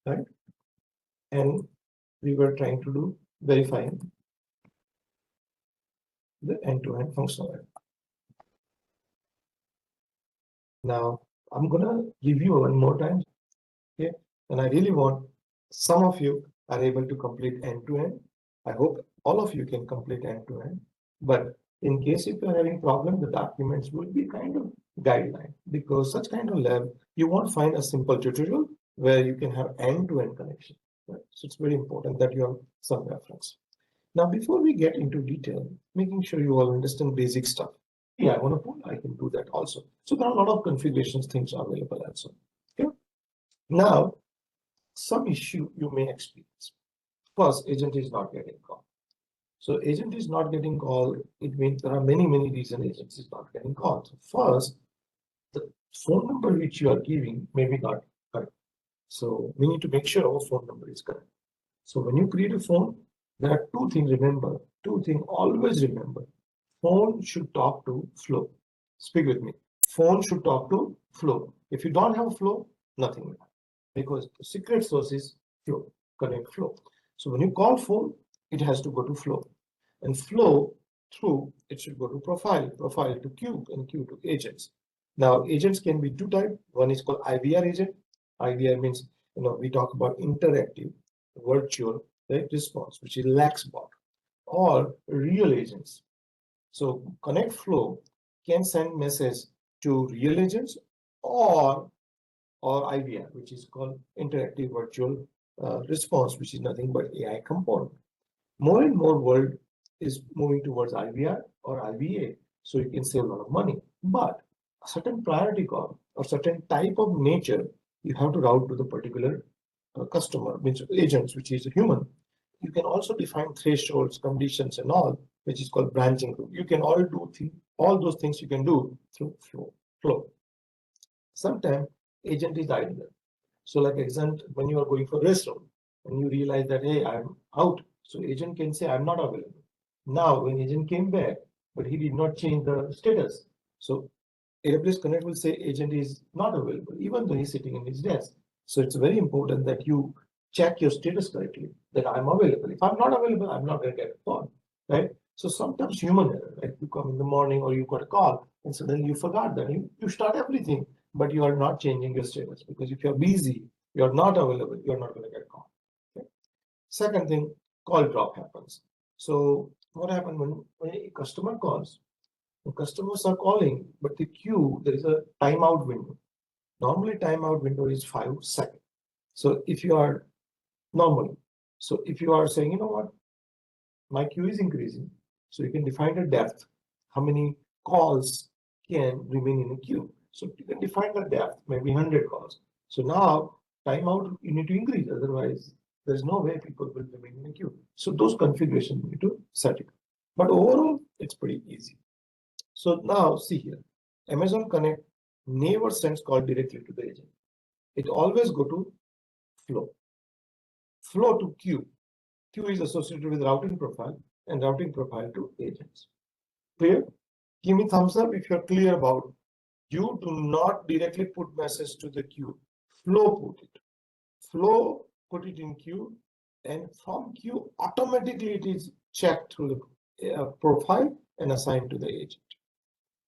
right? And we were trying to do verifying the end-to-end functionality. Now, I'm going to review one more time, okay? And I really want some of you are able to complete end-to-end. I hope all of you can complete end-to-end. But in case if you're having problem, the documents will be kind of guideline, because such kind of lab, you won't find a simple tutorial where you can have end-to-end connection. Right? So it's very important that you have some reference. Now, before we get into detail, making sure you all understand basic stuff. Yeah, I want to put, I can do that also. So there are a lot of configurations things available also. Okay. Now, some issue you may experience. First, agent is not getting called. So agent is not getting called. It means there are many reasons agent is not getting called. So first, the phone number which you are giving may be not correct. So we need to make sure our phone number is correct. So when you create a phone, there are two things, remember, always remember. Phone should talk to flow. Speak with me. Phone should talk to flow. If you don't have a flow, nothing will happen, because the secret source is flow, connect flow. So when you call phone, it has to go to flow, and flow through it should go to profile to queue, and queue to agents. Now agents can be two types. One is called IVR agent. IVR means, we talk about interactive virtual, right, response, which is lax bot, or real agents. So connect flow can send message to real agents or IVR, which is called interactive virtual response, which is nothing but AI component. More and more world is moving towards IVR or IVA, so you can save a lot of money. But a certain priority call or certain type of nature, you have to route to the particular customer, which agents, which is a human. You can also define thresholds, conditions, and all, which is called branching. You can all those things you can do through flow. Sometimes agent is idle. So like example, when you are going for restaurant and you realize that, hey, I'm out. So agent can say, I'm not available. Now, when agent came back, but he did not change the status. So AWS Connect will say agent is not available, even though he's sitting in his desk. So it's very important that you check your status correctly, that I'm available. If I'm not available, I'm not going to get a call, right? So sometimes human error, like you come in the morning or you got a call and suddenly you forgot that you start everything, but you are not changing your status, because if you're busy, you're not available, you're not going to get a call. Okay? Second thing, call drop happens. So what happens when a customer calls? The customers are calling, but the queue, there is a timeout window. Normally, timeout window is 5 seconds. So if you are saying, you know what, my queue is increasing, so you can define the depth, how many calls can remain in a queue. So you can define the depth, maybe 100 calls. So now timeout you need to increase, otherwise there's no way people will remain in a queue. So those configurations you need to set it. But overall, it's pretty easy. So now see here, Amazon Connect never sends call directly to the agent. It always go to flow to queue. Queue is associated with routing profile, and routing profile to agents. Clear? Give me thumbs up if you're clear about. You do not directly put message to the queue. Flow put it. Flow put it in queue, and from queue automatically it is checked through the profile and assigned to the agent.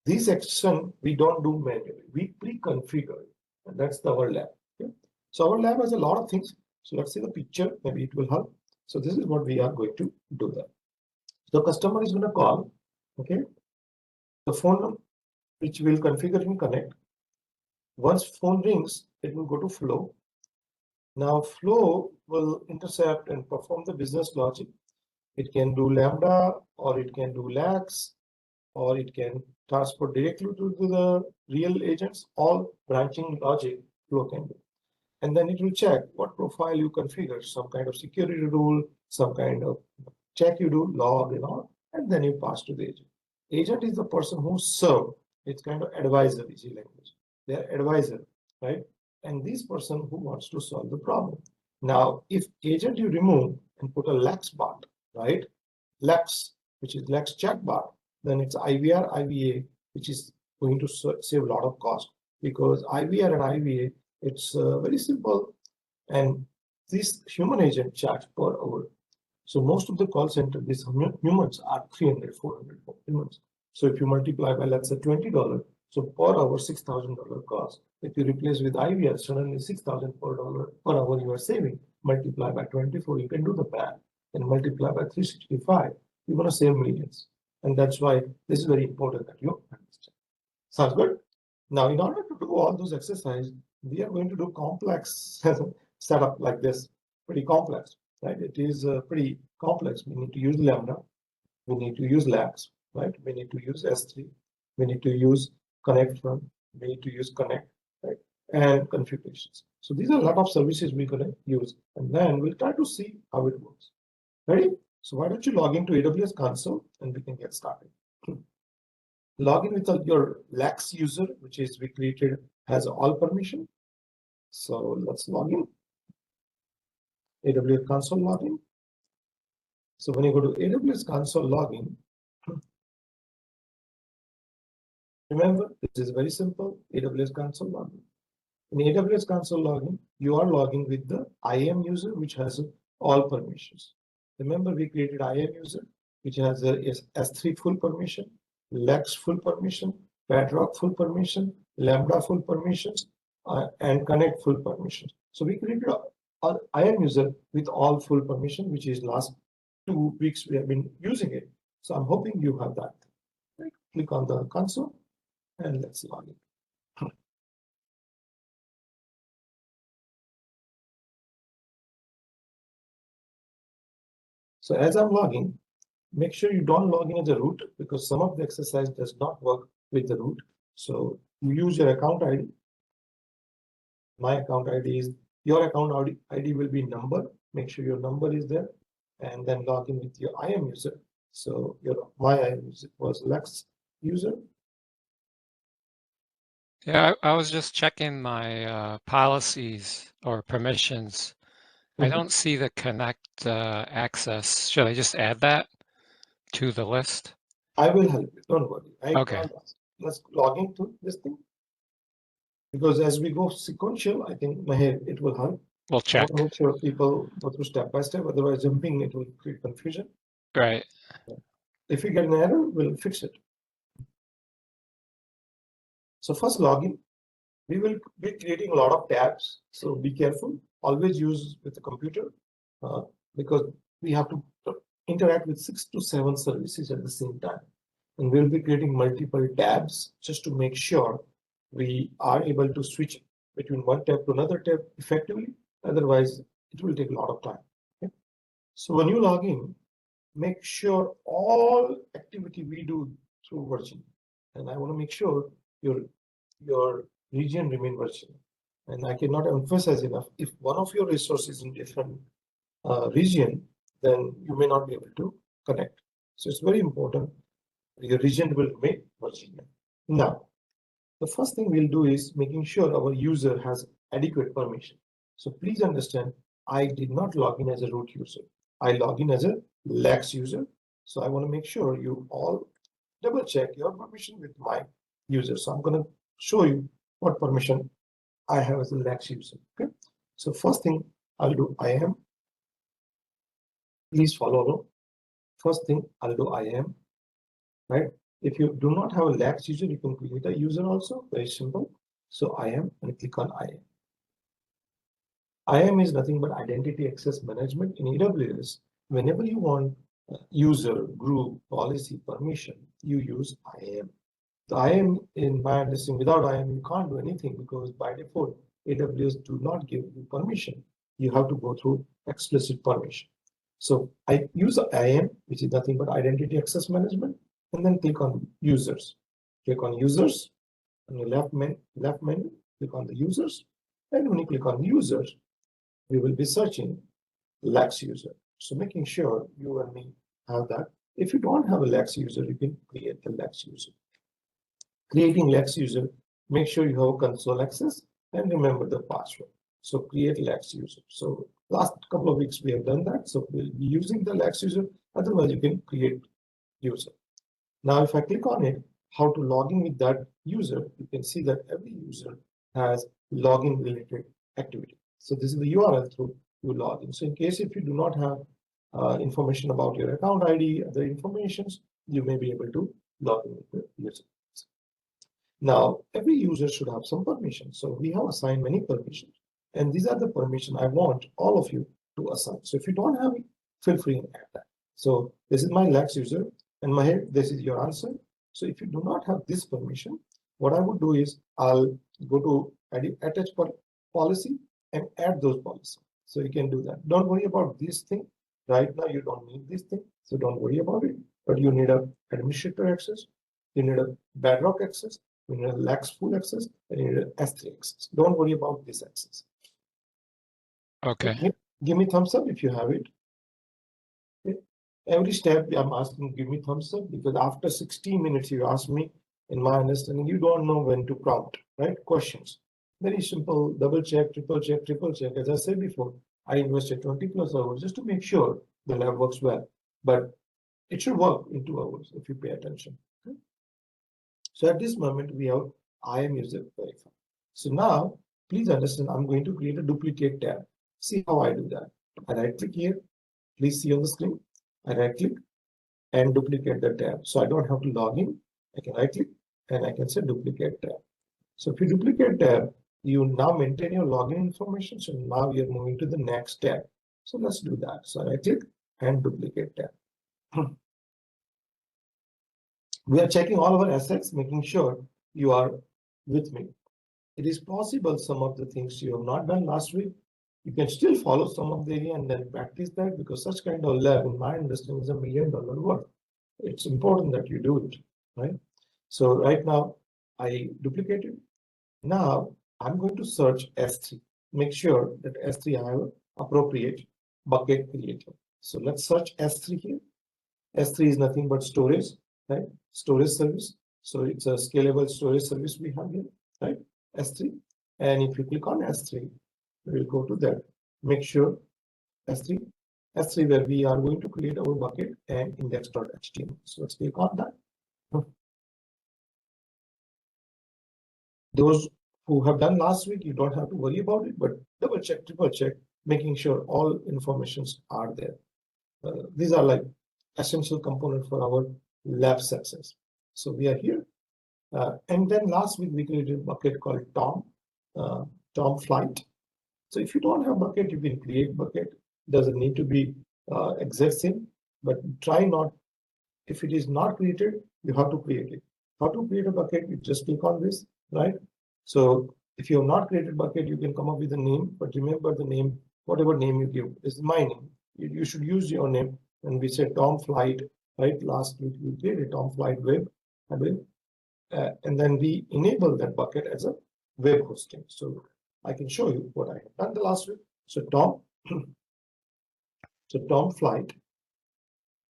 This action we don't do manually. We pre-configure it, and that's our lab. Okay? So our lab has a lot of things. So let's see the picture. Maybe it will help. So this is what we are going to do there. The customer is going to call. Okay, the phone which will configure in Connect. Once phone rings, it will go to flow. Now flow will intercept and perform the business logic. It can do Lambda, or it can do lax, or it can transport directly to the real agents. All branching logic flow can do. And then it will check what profile you configure, some kind of security rule, some kind of check you do, log and all, and then you pass to the agent. Agent is the person who serves. It's kind of advisory language. They're advisor, right? And this person who wants to solve the problem. Now, if agent you remove and put a lax bot, right? Lax, which is lax chat bot, then it's IVR, IVA, which is going to save a lot of cost, because IVR and IVA, it's very simple, and this human agent charge per hour. So most of the call center, these humans are 300, 400 humans. So if you multiply by, let's say, $20, so per hour, $6,000 cost. If you replace with IVA, suddenly $6,000 per hour you are saving. Multiply by 24, you can do the math, and multiply by 365, you're going to save millions. And that's why this is very important that you understand. Sounds good? Now, in order to do all those exercises, we are going to do complex setup like this, pretty complex, right? It is pretty complex. We need to use Lambda. We need to use labs, right? We need to use S3. We need to use ConnectFront. We need to use Connect, right? And configurations. So these are a lot of services we're going to use. And then we'll try to see how it works. Ready? So why don't you log into AWS console and we can get started. Log in with your Lex user, which is we created has all permission. So let's log in. AWS console login. So when you go to AWS console login, remember this is very simple. AWS console login. In AWS console login, you are logging with the IAM user, which has all permissions. Remember, we created IAM user, which has a S3 full permission, Lex full permission, Bedrock full permission, Lambda full permissions, and Connect full permissions. So we created an IAM user with all full permission, which is last 2 weeks we have been using it. So I'm hoping you have that. Right? Click on the console and let's log in. So as I'm logging, make sure you don't log in as a root because some of the exercise does not work with the root. So you use your account ID. My account ID is your account ID will be number. Make sure your number is there, and then log in with your IAM user. So my IAM user was Lex user. Yeah, I was just checking my policies or permissions. I don't see the connect access. Should I just add that to the list? I will help you. Don't worry. Okay. Let's log into this thing. Because as we go sequential, I think it will help. We'll check. I want to make sure people go through step by step. Otherwise, jumping it will create confusion. Right. If we get an error, we'll fix it. So first login, we will be creating a lot of tabs. So be careful. Always use with the computer because we have to interact with 6 to 7 services at the same time. And we'll be creating multiple tabs just to make sure we are able to switch between one tab to another tab effectively. Otherwise, it will take a lot of time. Okay? So when you log in, make sure all activity we do through Virgin. And I want to make sure your region remain Virgin. And I cannot emphasize enough, if one of your resources in different region, then you may not be able to connect. So it's very important your region will remain Virginia. Now, the first thing we'll do is making sure our user has adequate permission. So please understand, I did not log in as a root user. I log in as a Lex user. So I want to make sure you all double check your permission with my user. So I'm going to show you what permission I have as a Lex user. Okay. So first thing I'll do IAM. Please follow along. First thing I'll do IAM. Right? If you do not have a Lex user, you can create a user also. Very simple. So IAM and click on IAM. IAM is nothing but identity access management in AWS. Whenever you want user, group, policy, permission, you use IAM. The IAM, in my understanding, without IAM, you can't do anything because by default, AWS do not give you permission. You have to go through explicit permission. So I use IAM, which is nothing but identity access management, and then click on users. Click on users on the left menu, click on the users. And when you click on users, we will be searching Lex user. So making sure you and me have that. If you don't have a Lex user, you can create the Lex user. Creating Lex user, make sure you have console access and remember the password. So create Lex user. So last couple of weeks we have done that. So we'll be using the Lex user. Otherwise, you can create user. Now, if I click on it, how to log in with that user, you can see that every user has login related activity. So this is the URL through you log in. So in case if you do not have information about your account ID, other informations, you may be able to log in with the user. Now, every user should have some permissions. So we have assigned many permissions, and these are the permissions I want all of you to assign. So if you don't have it, feel free and add that. So this is my Lex user, and this is your answer. So if you do not have this permission, what I would do is I'll go to attach policy and add those policies. So you can do that. Don't worry about this thing. Right now, you don't need this thing, so don't worry about it. But you need a administrator access, you need a Bedrock access, you need a Lex full access, and you need an S3 access. Don't worry about this access. Okay. Give me thumbs up if you have it. Okay. Every step I'm asking, give me thumbs up, because after 60 minutes, you ask me, in my understanding, you don't know when to prompt, right? Questions. Very simple, double check, triple check, triple check. As I said before, I invested 20 plus hours just to make sure the lab works well. But it should work in 2 hours if you pay attention. Okay? So at this moment, we have IAM user verify. So now, please understand, I'm going to create a duplicate tab. See how I do that. I right click here. Please see on the screen. I right click and duplicate the tab. So I don't have to log in. I can right click and I can say duplicate tab. So if you duplicate tab, you now maintain your login information. So now you're moving to the next tab. So let's do that. So I click and duplicate tab. We are checking all our assets, making sure you are with me. It is possible some of the things you have not done last week, you can still follow some of the area and then practice that, because such kind of lab, in my understanding, is $1 million work. It's important that you do it, right? So right now, I duplicated. Now I'm going to search S3. Make sure that S3 I have appropriate bucket created. So let's search S3 here. S3 is nothing but storage, right? Storage service. So it's a scalable storage service we have here, right? S3. And if you click on S3, we'll go to that. Make sure S3 where we are going to create our bucket and index.html. So let's click on that. Those who have done last week, you don't have to worry about it, but double check, triple check, making sure all informations are there. These are like essential component for our lab success. So we are here. And then last week we created a bucket called Tom Flight. So if you don't have bucket, you can create bucket. Doesn't need to be exact same, but try not. If it is not created, you have to create it. How to create a bucket? You just click on this, right? So if you have not created bucket, you can come up with a name, but remember the name, whatever name you give. This is my name. You should use your name. And we said Tom Flight, right? Last week we created Tom Flight web, and then we enable that bucket as a web hosting. So I can show you what I have done the last week. So Tom Flight,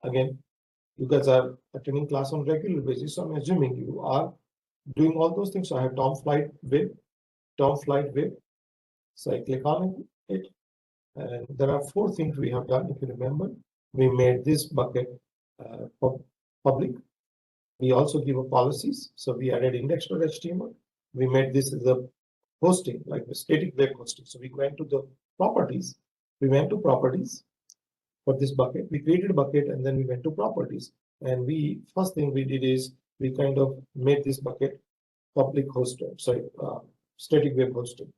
again, you guys are attending class on regular basis, so I'm assuming you are doing all those things. So I have Tom Flight web. So I click on it, and there are 4 things we have done. If you remember, we made this bucket public. We also give a policies. So we added index.html. We made this as a hosting, like the static web hosting. So we went to the properties. We went to properties for this bucket. We created a bucket and then we went to properties. And first thing we did is we kind of made this bucket public hosted, static web hosting.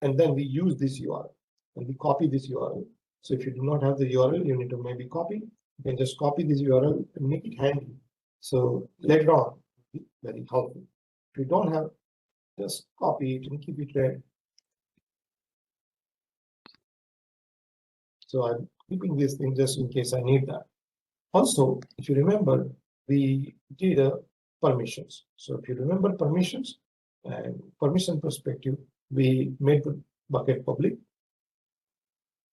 And then we use this URL and we copy this URL. So if you do not have the URL, you need to maybe copy. You can just copy this URL and make it handy. So later on, very helpful. If you don't have, just copy it and keep it ready. So I'm keeping this thing just in case I need that. Also, if you remember, we did permissions. So if you remember permissions and permission perspective, we made the bucket public,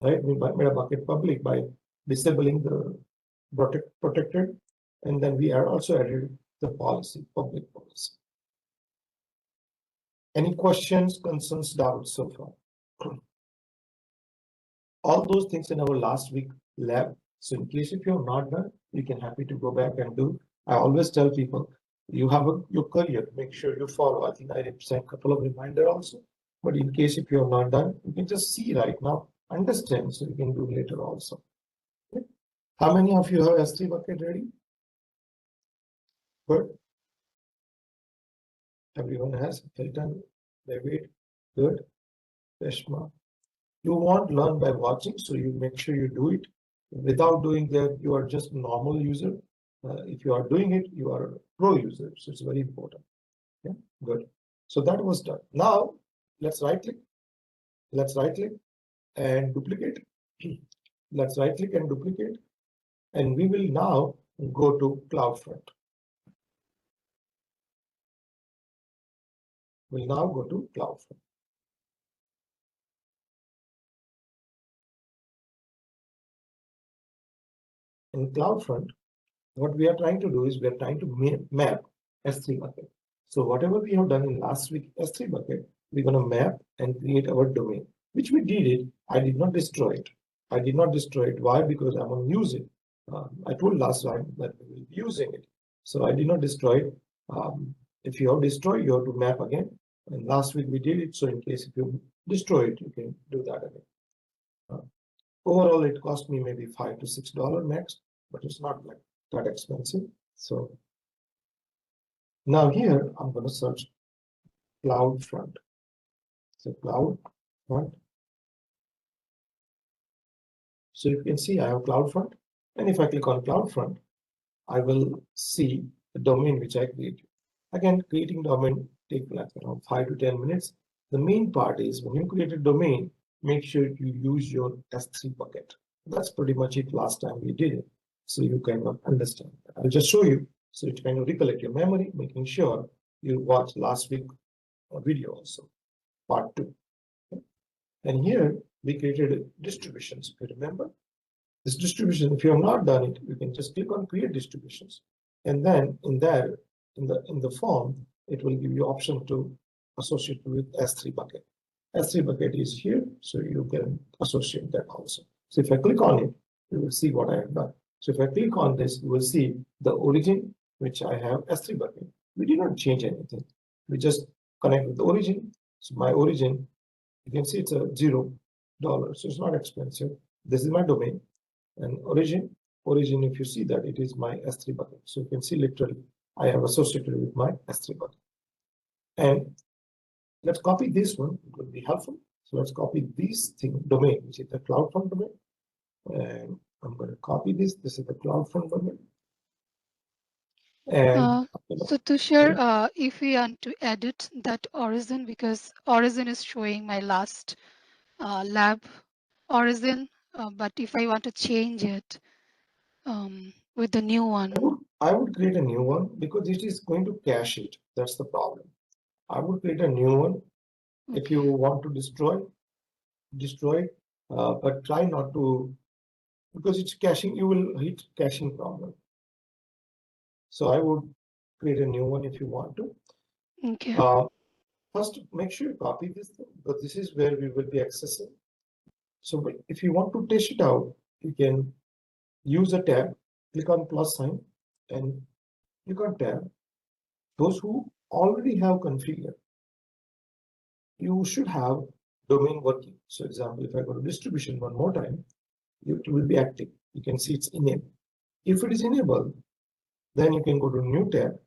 right? We made a bucket public by disabling the protected, and then we are also added the policy, public policy. Any questions, concerns, doubts so far? All those things in our last week lab. So in case if you have not done, you can happy to go back and do. I always tell people, you have your career, make sure you follow. I think I sent a couple of reminder also. But in case if you have not done, you can just see right now understand, so you can do later also. Okay. How many of you have S3 bucket ready? Good. Everyone has. Hilton, David, good. Reshma. You won't learn by watching, so you make sure you do it. Without doing that, you are just normal user. If you are doing it, you are a pro user, so it's very important. Yeah, good. So that was done. Now let's right click. Let's right click and duplicate. Let's right click and duplicate, and we will now go to CloudFront. We'll now go to CloudFront. In CloudFront, what we are trying to do is we are trying to map S3 bucket. So whatever we have done in last week S3 bucket, we're going to map and create our domain, which we did it. I did not destroy it. I did not destroy it. Why? Because I'm going to use it. I told last time that we will be using it. So I did not destroy it. If you have destroyed, you have to map again. And last week we did it. So in case if you destroy it, you can do that again. Overall, it cost me maybe $5 to $6 max, but it's not like that expensive. So now here I'm going to search CloudFront. So CloudFront. So you can see I have CloudFront, and if I click on CloudFront, I will see the domain which I created. Again, creating domain takes like around 5 to 10 minutes. The main part is when you create a domain, make sure you use your S3 bucket. That's pretty much it. Last time we did it, so you kind of understand. I'll just show you so it kind of recollect your memory, making sure you watch last week video also, part 2. Okay. And here we created distributions. If you remember this distribution, if you have not done it, you can just click on create distributions, and then in there in the form it will give you option to associate with S3 bucket. S3 bucket is here, so you can associate that also. So if I click on it, you will see what I have done. So if I click on this, you will see the origin, which I have S3 bucket. We did not change anything. We just connect with the origin. So my origin, you can see it's a $0, so it's not expensive. This is my domain, and origin, if you see that it is my S3 bucket. So you can see literally I have associated with my S3 bucket. And let's copy this one, it will be helpful. So let's copy this thing, domain, which is the CloudFront domain. And I'm going to copy this. This is the CloudFront domain. And so to share, if we want to edit that origin, because origin is showing my last lab origin, but if I want to change it with the new one, I would create a new one because it is going to cache it. That's the problem. I would create a new one. Okay. If you want to destroy it, but try not to, because it's caching, you will hit caching problem. So I would create a new one if you want to. Okay. First, make sure you copy this thing, because this is where we will be accessing. So if you want to test it out, you can use a tab, click on plus sign, and click on tab. Those who already have configured, you should have domain working. So example, if I go to distribution one more time, it will be active. You can see it's enabled. If it is enabled, then you can go to new tab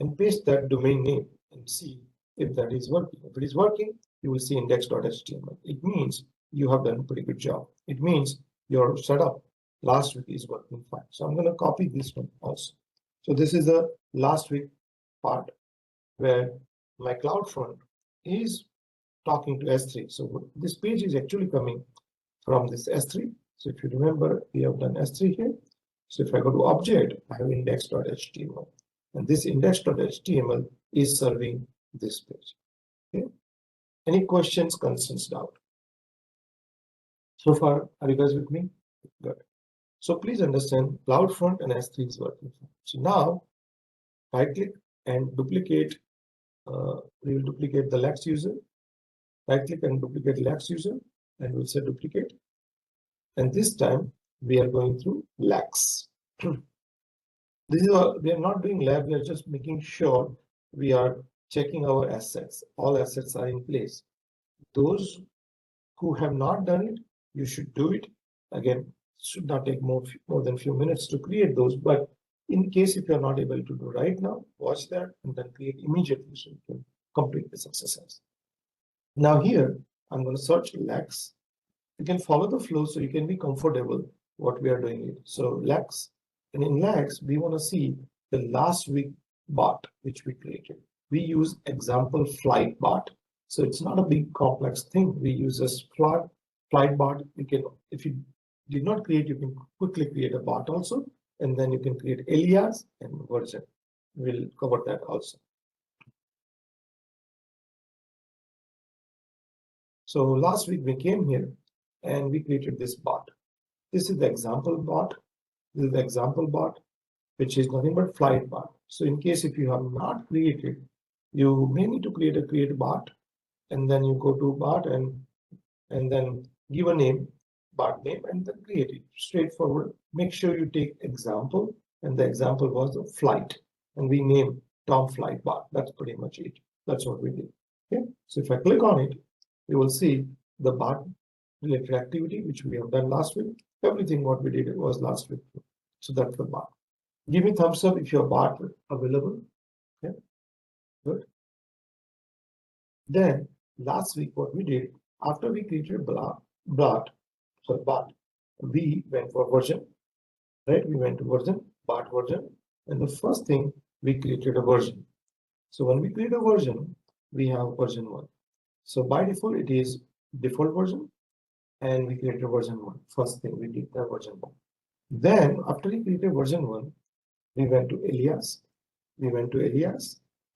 and paste that domain name and see if that is working. If it is working, you will see index.html. It means you have done a pretty good job. It means your setup last week is working fine. So I'm going to copy this one also. So this is the last week part where my CloudFront is talking to S3. So this page is actually coming from this S3. So if you remember, we have done S3 here. So if I go to object, I have index.html. And this index.html is serving this page. Okay. Any questions, concerns, doubt? So far, are you guys with me? Good. So please understand, CloudFront and S3 is working. So now, right click and duplicate. We will duplicate the Lex user. Right click and duplicate Lex user, and we'll say duplicate. And this time we are going through Lex. This is we are not doing lab. We are just making sure we are checking our assets. All assets are in place. Those who have not done it, you should do it. Again, should not take more than few minutes to create those, but in case if you're not able to do right now, watch that and then create immediately so you can complete this exercise. Now here, I'm going to search Lex. You can follow the flow so you can be comfortable what we are doing it. So Lex, and in Lex, we want to see the last week bot which we created. We use example flight bot. So it's not a big complex thing. We use a flight bot. You can, if you did not create, you can quickly create a bot also, and then you can create alias and version. We'll cover that also. So last week we came here and we created this bot. This is the example bot. This is the example bot, which is nothing but flight bot. So in case if you have not created, you may need to create a bot, and then you go to bot and then give a name, bot name, and then create it. Straightforward. Make sure you take example, and the example was the flight, and we name Tom Flight Bot. That's pretty much it. That's what we did. Okay. So if I click on it, you will see the bot related activity which we have done last week. Everything what we did was last week. So that's the bot. Give me thumbs up if your bot available. Okay, good. Then last week what we did after we created bot, we went for version, right? We went to version, bot version, and the first thing we created a version. So when we create a version, we have version 1. So by default it is default version, and we created version 1. First thing we did the version 1. Then after we created version 1, we went to alias.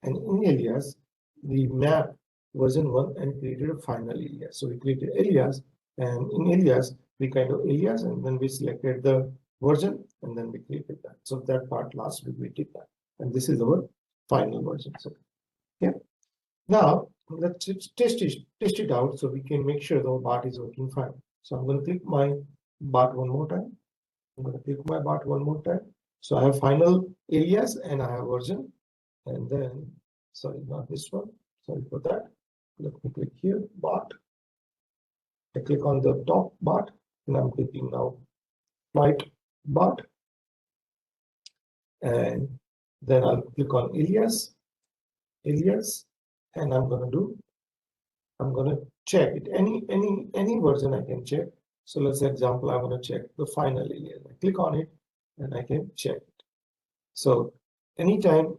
And in alias, we mapped version 1 and created a final alias. So we created alias, and in alias, we kind of alias, and then we selected the version, and then we created that. So that part last week we did that. And this is our final version. So yeah. Now let's test it out so we can make sure the bot is working fine. So I'm going to click my bot one more time. So I have final alias and I have version, and then, sorry, not this one. Sorry for that. Let me click here, bot. I click on the top bot, and I'm clicking now flight bot. And then I'll click on alias, and I'm going to check it. Any version I can check. So let's say example, I want to check the final alias. I click on it and I can check it. So anytime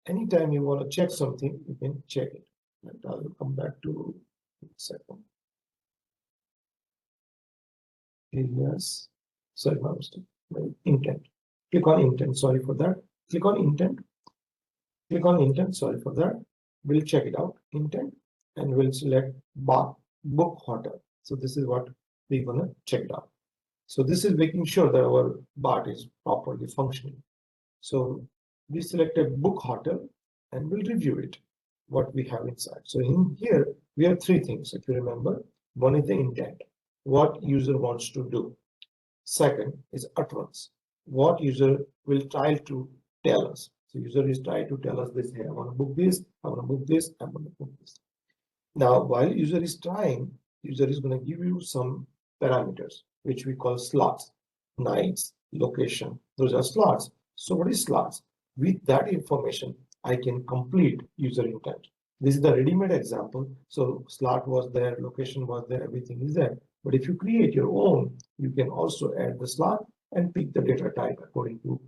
you want to check something, you can check it. And I'll come back to a second. Alias, sorry, my mistake. Intent. Click on intent. Sorry for that. Click on intent. Sorry for that. We'll check it out. Intent, and we'll select book hotel. So this is what we're gonna check it out. So this is making sure that our bot is properly functioning. So we selected book hotel, and we'll review it, what we have inside. So in here, we have 3 things, if you remember. One is the intent, what user wants to do. Second is utterance, what user will try to tell us. So user is trying to tell us this, hey, I want to book this, I want to book this, I want to book this. Now, while user is trying, user is going to give you some parameters, which we call slots, nights, location. Those are slots. So what is slots? With that information, I can complete user intent. This is the ready-made example. So slot was there, location was there, everything is there. But if you create your own, you can also add the slot and pick the data type according to.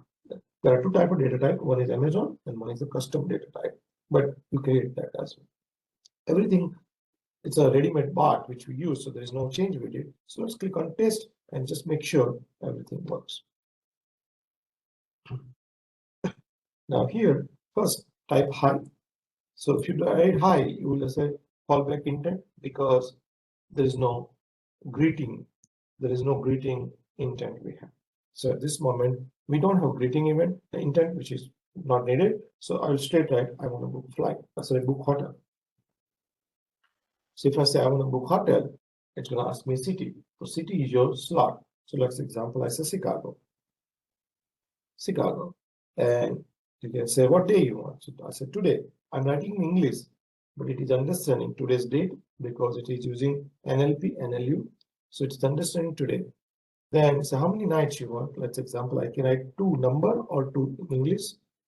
There are 2 types of data type. One is Amazon and one is the custom data type. But you create that as well. Everything, it's a ready-made bot which we use, so there is no change with it. So let's click on test and just make sure everything works. Now here, first type hi. So if you write hi, you will say callback intent, because there is no greeting. There is no greeting intent we have. So at this moment, we don't have greeting event intent, which is not needed. So I'll straight write, I want to book flight. Sorry, book hotel. So if I say I want to book hotel, it's going to ask me city. So city is your slot. So let's example, I say Chicago. And you can say what day you want. So I said today. I'm writing in English, but it is understanding today's date because it is using NLP, NLU. So it's understanding today. Then say how many nights you want. Let's example, I can write 2 number or 2 in English.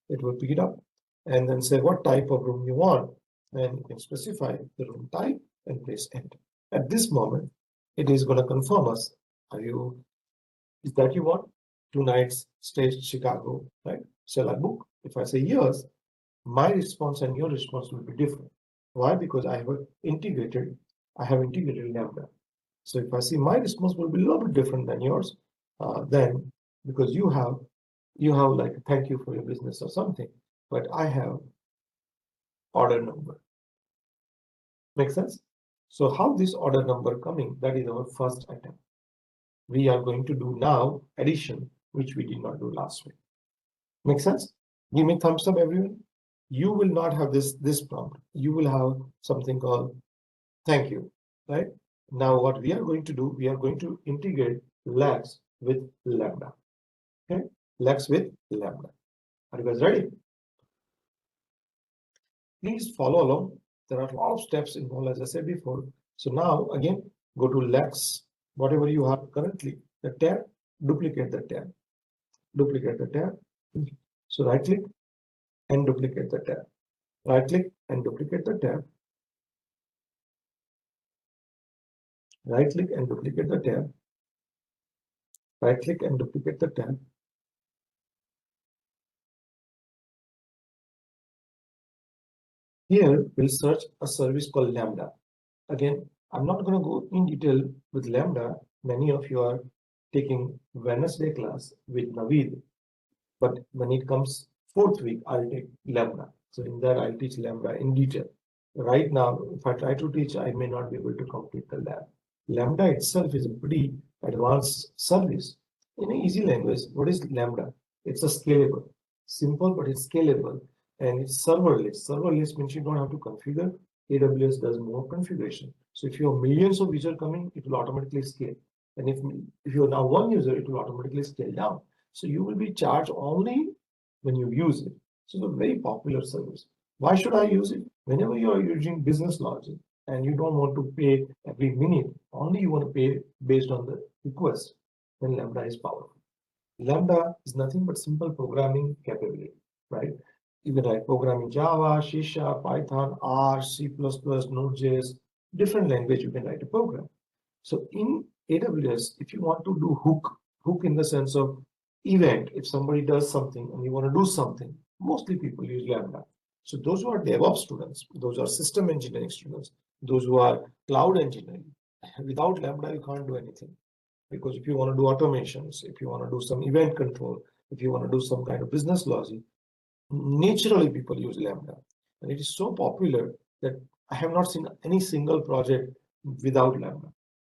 It will pick it up. And then say what type of room you want. And you can specify the room type and press enter. At this moment, it is going to confirm us. Is that you want? 2 nights stay Chicago, right? Shall I book? If I say yes, my response and your response will be different. Why? Because I have integrated Lambda. So if I see my response will be a little bit different than yours, then because you have like thank you for your business or something, but I have order number. Make sense? So how this order number coming, that is our first attempt. We are going to do now addition, which we did not do last week. Make sense? Give me thumbs up, everyone. You will not have this prompt. You will have something called thank you, right? Now what we are going to do, we are going to integrate Lex with Lambda. Okay, Lex with Lambda. Are you guys ready? Please follow along. There are a lot of steps involved, as I said before. So now again, go to Lex, whatever you have currently, the tab, duplicate the tab, duplicate the tab. So right click and duplicate the tab. Right click and duplicate the tab. Right click and duplicate the tab. Right click and duplicate the tab. Here we'll search a service called Lambda. Again, I'm not going to go in detail with Lambda. Many of you are taking Wednesday class with Naveed, but when it comes 4th week, I'll take Lambda. So in that, I'll teach Lambda in detail. Right now, if I try to teach, I may not be able to complete the lab. Lambda itself is a pretty advanced service. In an easy language, what is Lambda? It's a scalable, simple, but it's scalable, and it's serverless. Serverless means you don't have to configure. AWS does more configuration. So if you have millions of users coming, it will automatically scale. And if you're now one user, it will automatically scale down. So you will be charged only when you use it. So it's a very popular service. Why should I use it? Whenever you are using business logic and you don't want to pay every minute, only you want to pay based on the request, then Lambda is powerful. Lambda is nothing but simple programming capability, right? You can write program in Java, C#, Python, R, C++, Node.js, different language you can write a program. So in AWS, if you want to do hook in the sense of event, if somebody does something and you want to do something, mostly people use Lambda. So those who are DevOps students, those are system engineering students, those who are cloud engineering, without Lambda, you can't do anything. Because if you want to do automations, if you want to do some event control, if you want to do some kind of business logic, naturally people use Lambda. And it is so popular that I have not seen any single project without Lambda,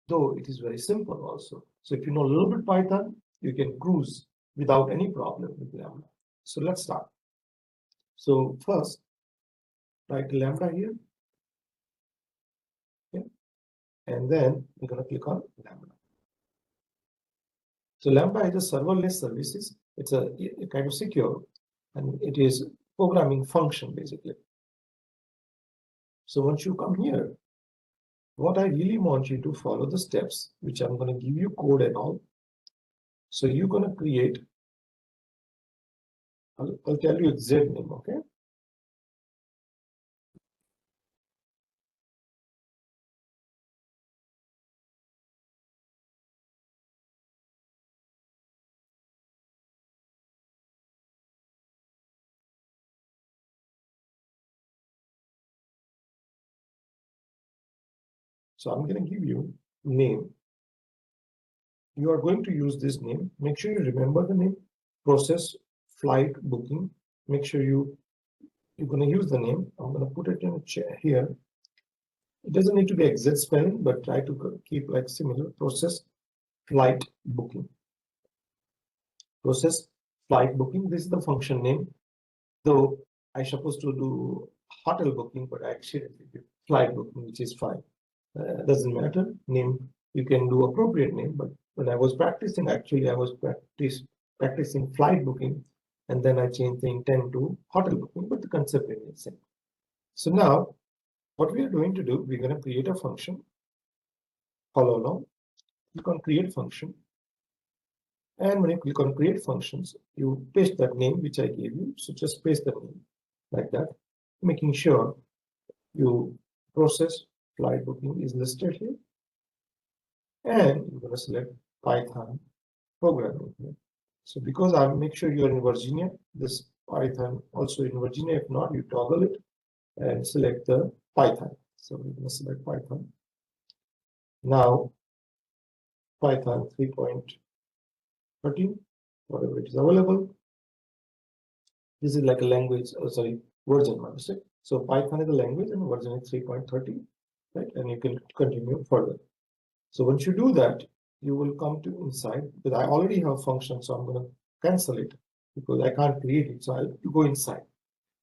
though it is very simple also. So if you know a little bit Python, you can cruise without any problem with Lambda. So let's start. So first, write Lambda here. Okay. And then we're going to click on Lambda. So Lambda is a serverless services. It's a kind of secure, and it is programming function basically. So once you come here, what I really want you to follow the steps, which I'm going to give you code and all. So you're going to create, I'll tell you exact name, okay? So I'm going to give you name. You are going to use this name. Make sure you remember the name. Process flight booking. Make sure you're going to use the name. I'm going to put it in a chair here. It doesn't need to be exact spelling, but try to keep like similar. Process flight booking. Process flight booking. This is the function name. Though I supposed to do hotel booking, but I actually did flight booking, which is fine. Doesn't matter. Name, you can do appropriate name, but when I was practicing, actually I was practicing flight booking, and then I changed the intent to hotel booking, but the concept remains the same. So now what we are going to do, we're going to create a function. Follow along. click on create function. And when you click on create functions, you paste that name which I gave you. So just paste the name like that, making sure you process flight booking is listed here. And you're going to select Python programming here. So because I make sure you're in Virginia, this Python also in Virginia. If not, you toggle it and select the Python. So we're going to select Python. Now, Python 3.13, whatever it is available. This is like a language, version, my mistake. So Python is a language and version is 3.30, right? And you can continue further. So once you do that, you will come to inside, but I already have function, so I'm going to cancel it because I can't create it. So I'll go inside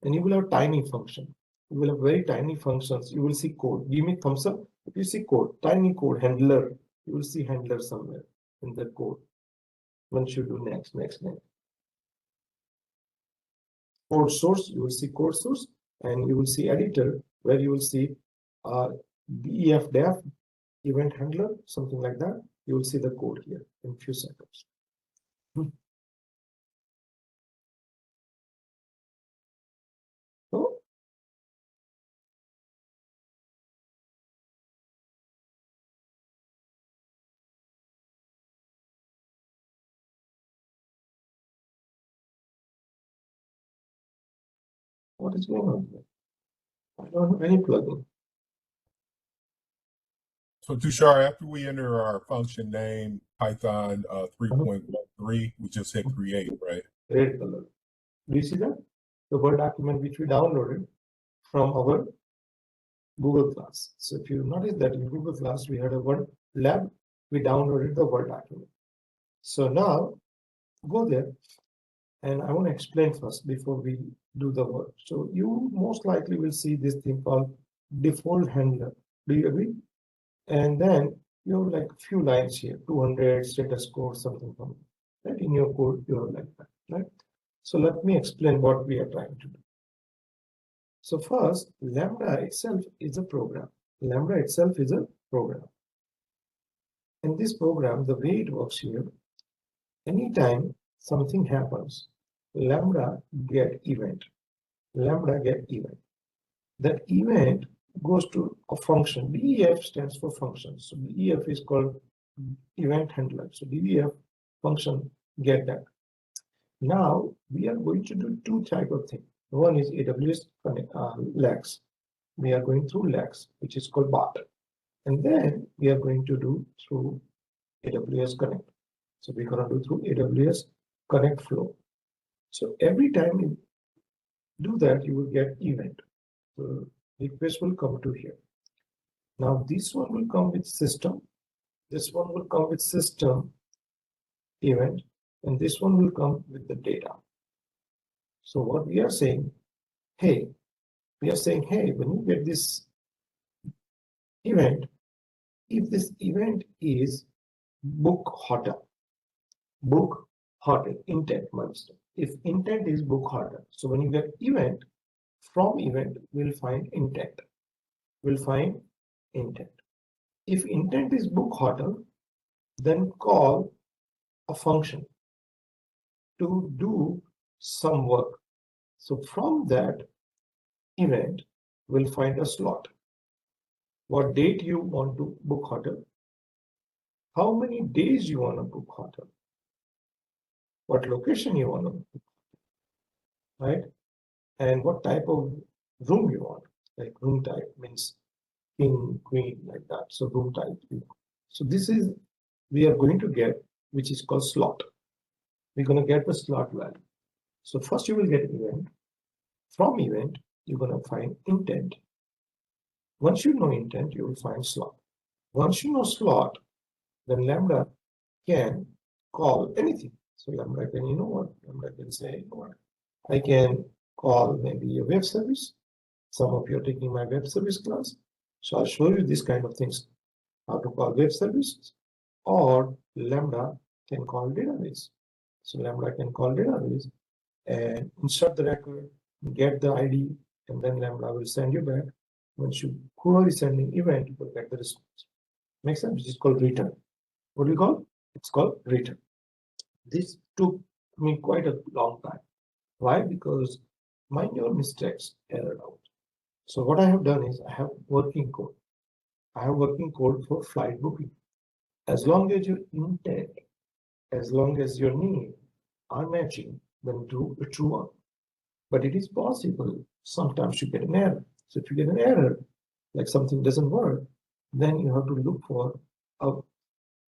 and you will have tiny function. You will have very tiny functions. You will see code. Give me thumbs up if you see code, tiny code handler. You will see handler somewhere in the code. Once you do next. Code source, you will see code source, and you will see editor where you will see def def event handler, something like that. You will see the code here in few seconds. So what is going on here? I don't have any plugin. So Tushar, after we enter our function name, Python 3.13, we just hit create, right? Red color. Do you see that? The Word document which we downloaded from our Google class. So if you notice that in Google class, we had a Word lab, we downloaded the Word document. So now go there, and I want to explain first before we do the work. So you most likely will see this thing called default handler. Do you agree? And then you have like a few lines here, 200 status code, something from right in your code, you have like that, right? So let me explain what we are trying to do. So first, Lambda itself is a program. Lambda itself is a program. In this program, the way it works here, anytime something happens, Lambda get event. Lambda get event. That event goes to a function. DEF stands for function. So DEF is called event handler. So DEF function get that. Now we are going to do two type of things. One is AWS lags. We are going through lags, which is called bot. And then we are going to do through AWS Connect. So we're going to do through AWS Connect flow. So every time you do that, you will get event. So request will come to here. Now this one will come with system. This one will come with system event, and this one will come with the data. So what we are saying, hey, when you get this event, if this event is book hotel, intent milestone. If intent is book hotel, so when you get event, from event, we'll find intent. If intent is book hotel, then call a function to do some work. So from that event, we'll find a slot. What date you want to book hotel? How many days you want to book hotel? What location you want to book, right? And what type of room you want? Like room type means king, queen, like that. So room type. So this is we are going to get, which is called slot. We're going to get the slot value. So first you will get event. From event, you're going to find intent. Once you know intent, you will find slot. Once you know slot, then Lambda can call anything. So Lambda can, Lambda can say, I can call maybe a web service. Some of you are taking my web service class. So I'll show you this kind of things, how to call web services, or Lambda can call database. So Lambda can call database and insert the record, get the ID, and then Lambda will send you back. Once whoever is sending event, you will get the response. Makes sense? Which is called return. what do you call? It's called return. This took me quite a long time. Why? Because mind your mistakes errored out. So what I have done is I have working code. I have working code for flight booking. As long as your intent, as long as your need are matching, then do a true up. But it is possible sometimes you get an error. So if you get an error, like something doesn't work, then you have to look for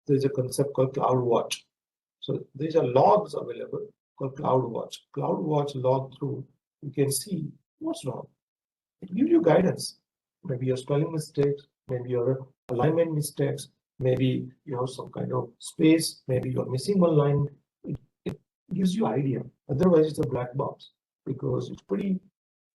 there's a concept called CloudWatch. So these are logs available called CloudWatch. CloudWatch log through, you can see what's wrong. It gives you guidance. Maybe your spelling mistakes, maybe your alignment mistakes, maybe you have some kind of space, maybe you're missing one line. It gives you idea. Otherwise, it's a black box because it's pretty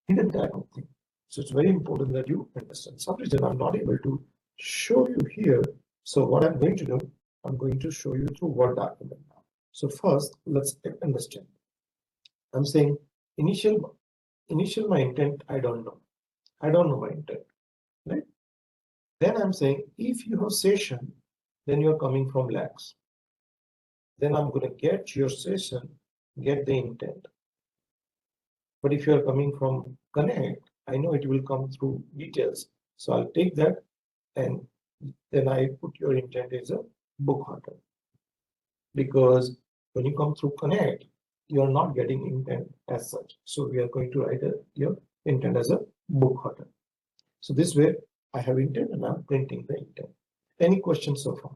hidden type of thing. So it's very important that you understand. Some reason I'm not able to show you here. So what I'm going to do, I'm going to show you through Word document now. So first, let's understand. I'm saying initial my intent, I don't know. I don't know my intent, right? Then I'm saying if you have session, then you're coming from lags. Then I'm going to get your session, get the intent. But if you're coming from connect, I know it will come through details. So I'll take that and then I put your intent as a book hunter. Because when you come through connect, you're not getting intent as such. So we are going to write your intent as a book hunter. So this way I have intent and I'm printing the intent. Any questions so far?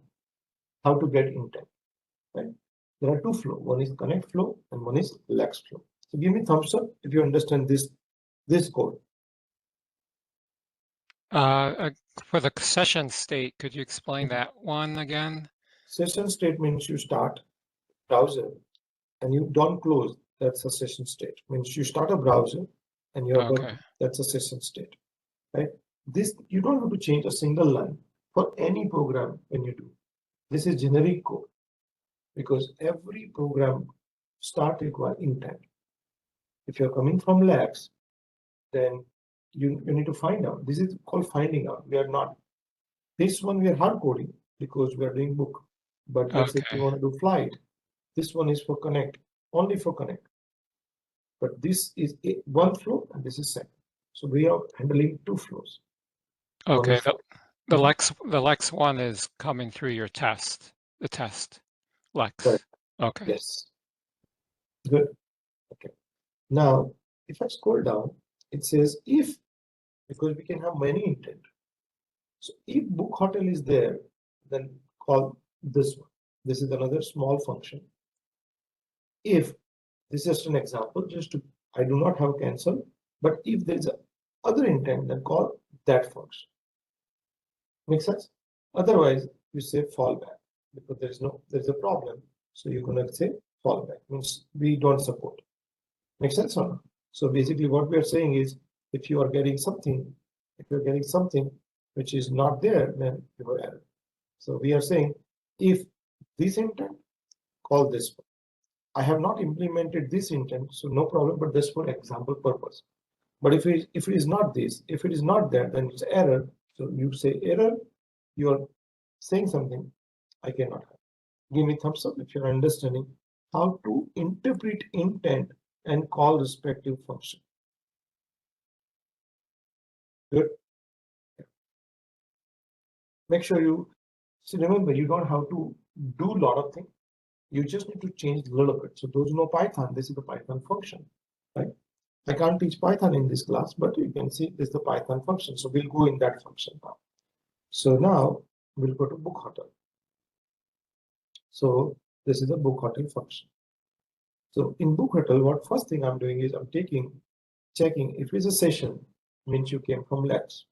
How to get intent, right? There are two flows. One is connect flow and one is lags flow. So give me thumbs up if you understand this code. For the session state, could you explain that one again? Session state means you start browser and you don't close. That's a session state. Means you start a browser and you're Okay. that's a session state, right? This you don't have to change a single line for any program when you do. This is generic code because every program start require intent. If you're coming from lags, then you need to find out. This is called finding out. We are not, this one we are hard coding because we are doing book. But let's say if you want to do flight, this one is for connect, only for connect. But this is one flow and this is second. So we are handling two flows. Okay. The Lex one is coming through your test, the test Lex. Right. Okay. Yes. Good. Okay. Now, if I scroll down, it says if, because we can have many intent. So if book hotel is there, then call this one. This is another small function. If this is just an example, just to, I do not have cancel, but if there is a other intent, then call that function. Make sense? Otherwise, you say fallback because there's a problem. So you're gonna say fallback, means we don't support. Make sense or not? So basically what we are saying is if you are getting something, which is not there, then you have error. So we are saying if this intent, call this one. I have not implemented this intent, so no problem, but this for example purpose. But if it is not this, if it is not there, then it's error. So you say error, you are saying something I cannot have. Give me thumbs up if you're understanding how to interpret intent and call respective function. Good. Make sure you see, remember, you don't have to do a lot of things. You just need to change a little bit. So those who know Python, this is the Python function, right? I can't teach Python in this class, but you can see this is the Python function. So we'll go in that function now. So now we'll go to book hotel. So this is a book hotel function. So in book hotel, what first thing I'm doing is I'm checking if it's a session, means you came from labs.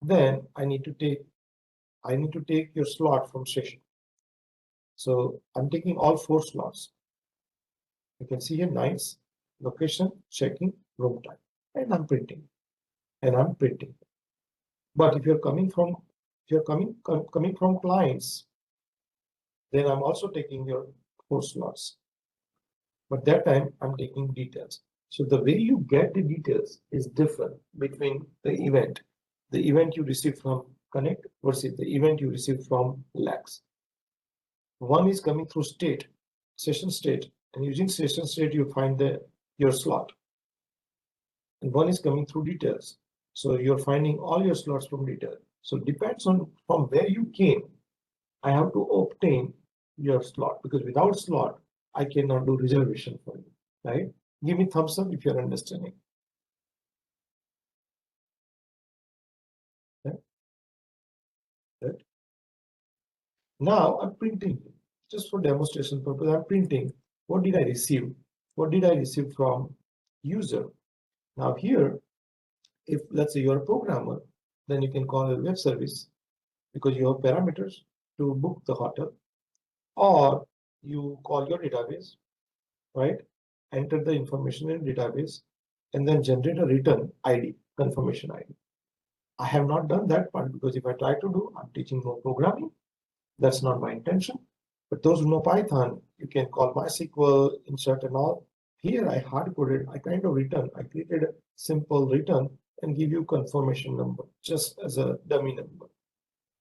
Then I need to take your slot from session. So I'm taking all 4 slots. You can see here nights, location, checking, room type, and I'm printing. But if you're coming from clients, then I'm also taking your 4 slots. But that time I'm taking details. So the way you get the details is different between the event you receive from Connect versus the event you receive from Lags. One is coming through state, session state, and using session state, you find your slot. And one is coming through details. So you're finding all your slots from detail. So it depends on from where you came. I have to obtain your slot, because without slot, I cannot do reservation for you, right? Give me thumbs up if you're understanding. Okay. Right. Now I'm printing, just for demonstration purpose, I'm printing what did I receive? What did I receive from user? Now here, if let's say you're a programmer, then you can call a web service because you have parameters to book the hotel, or you call your database, right? Enter the information in database and then generate a return ID, confirmation ID. I have not done that part because if I try to do, I'm teaching no programming. That's not my intention. But those who know Python, you can call MySQL, insert and all. Here I hard-coded, I kind of return, I created a simple return and give you confirmation number just as a dummy number.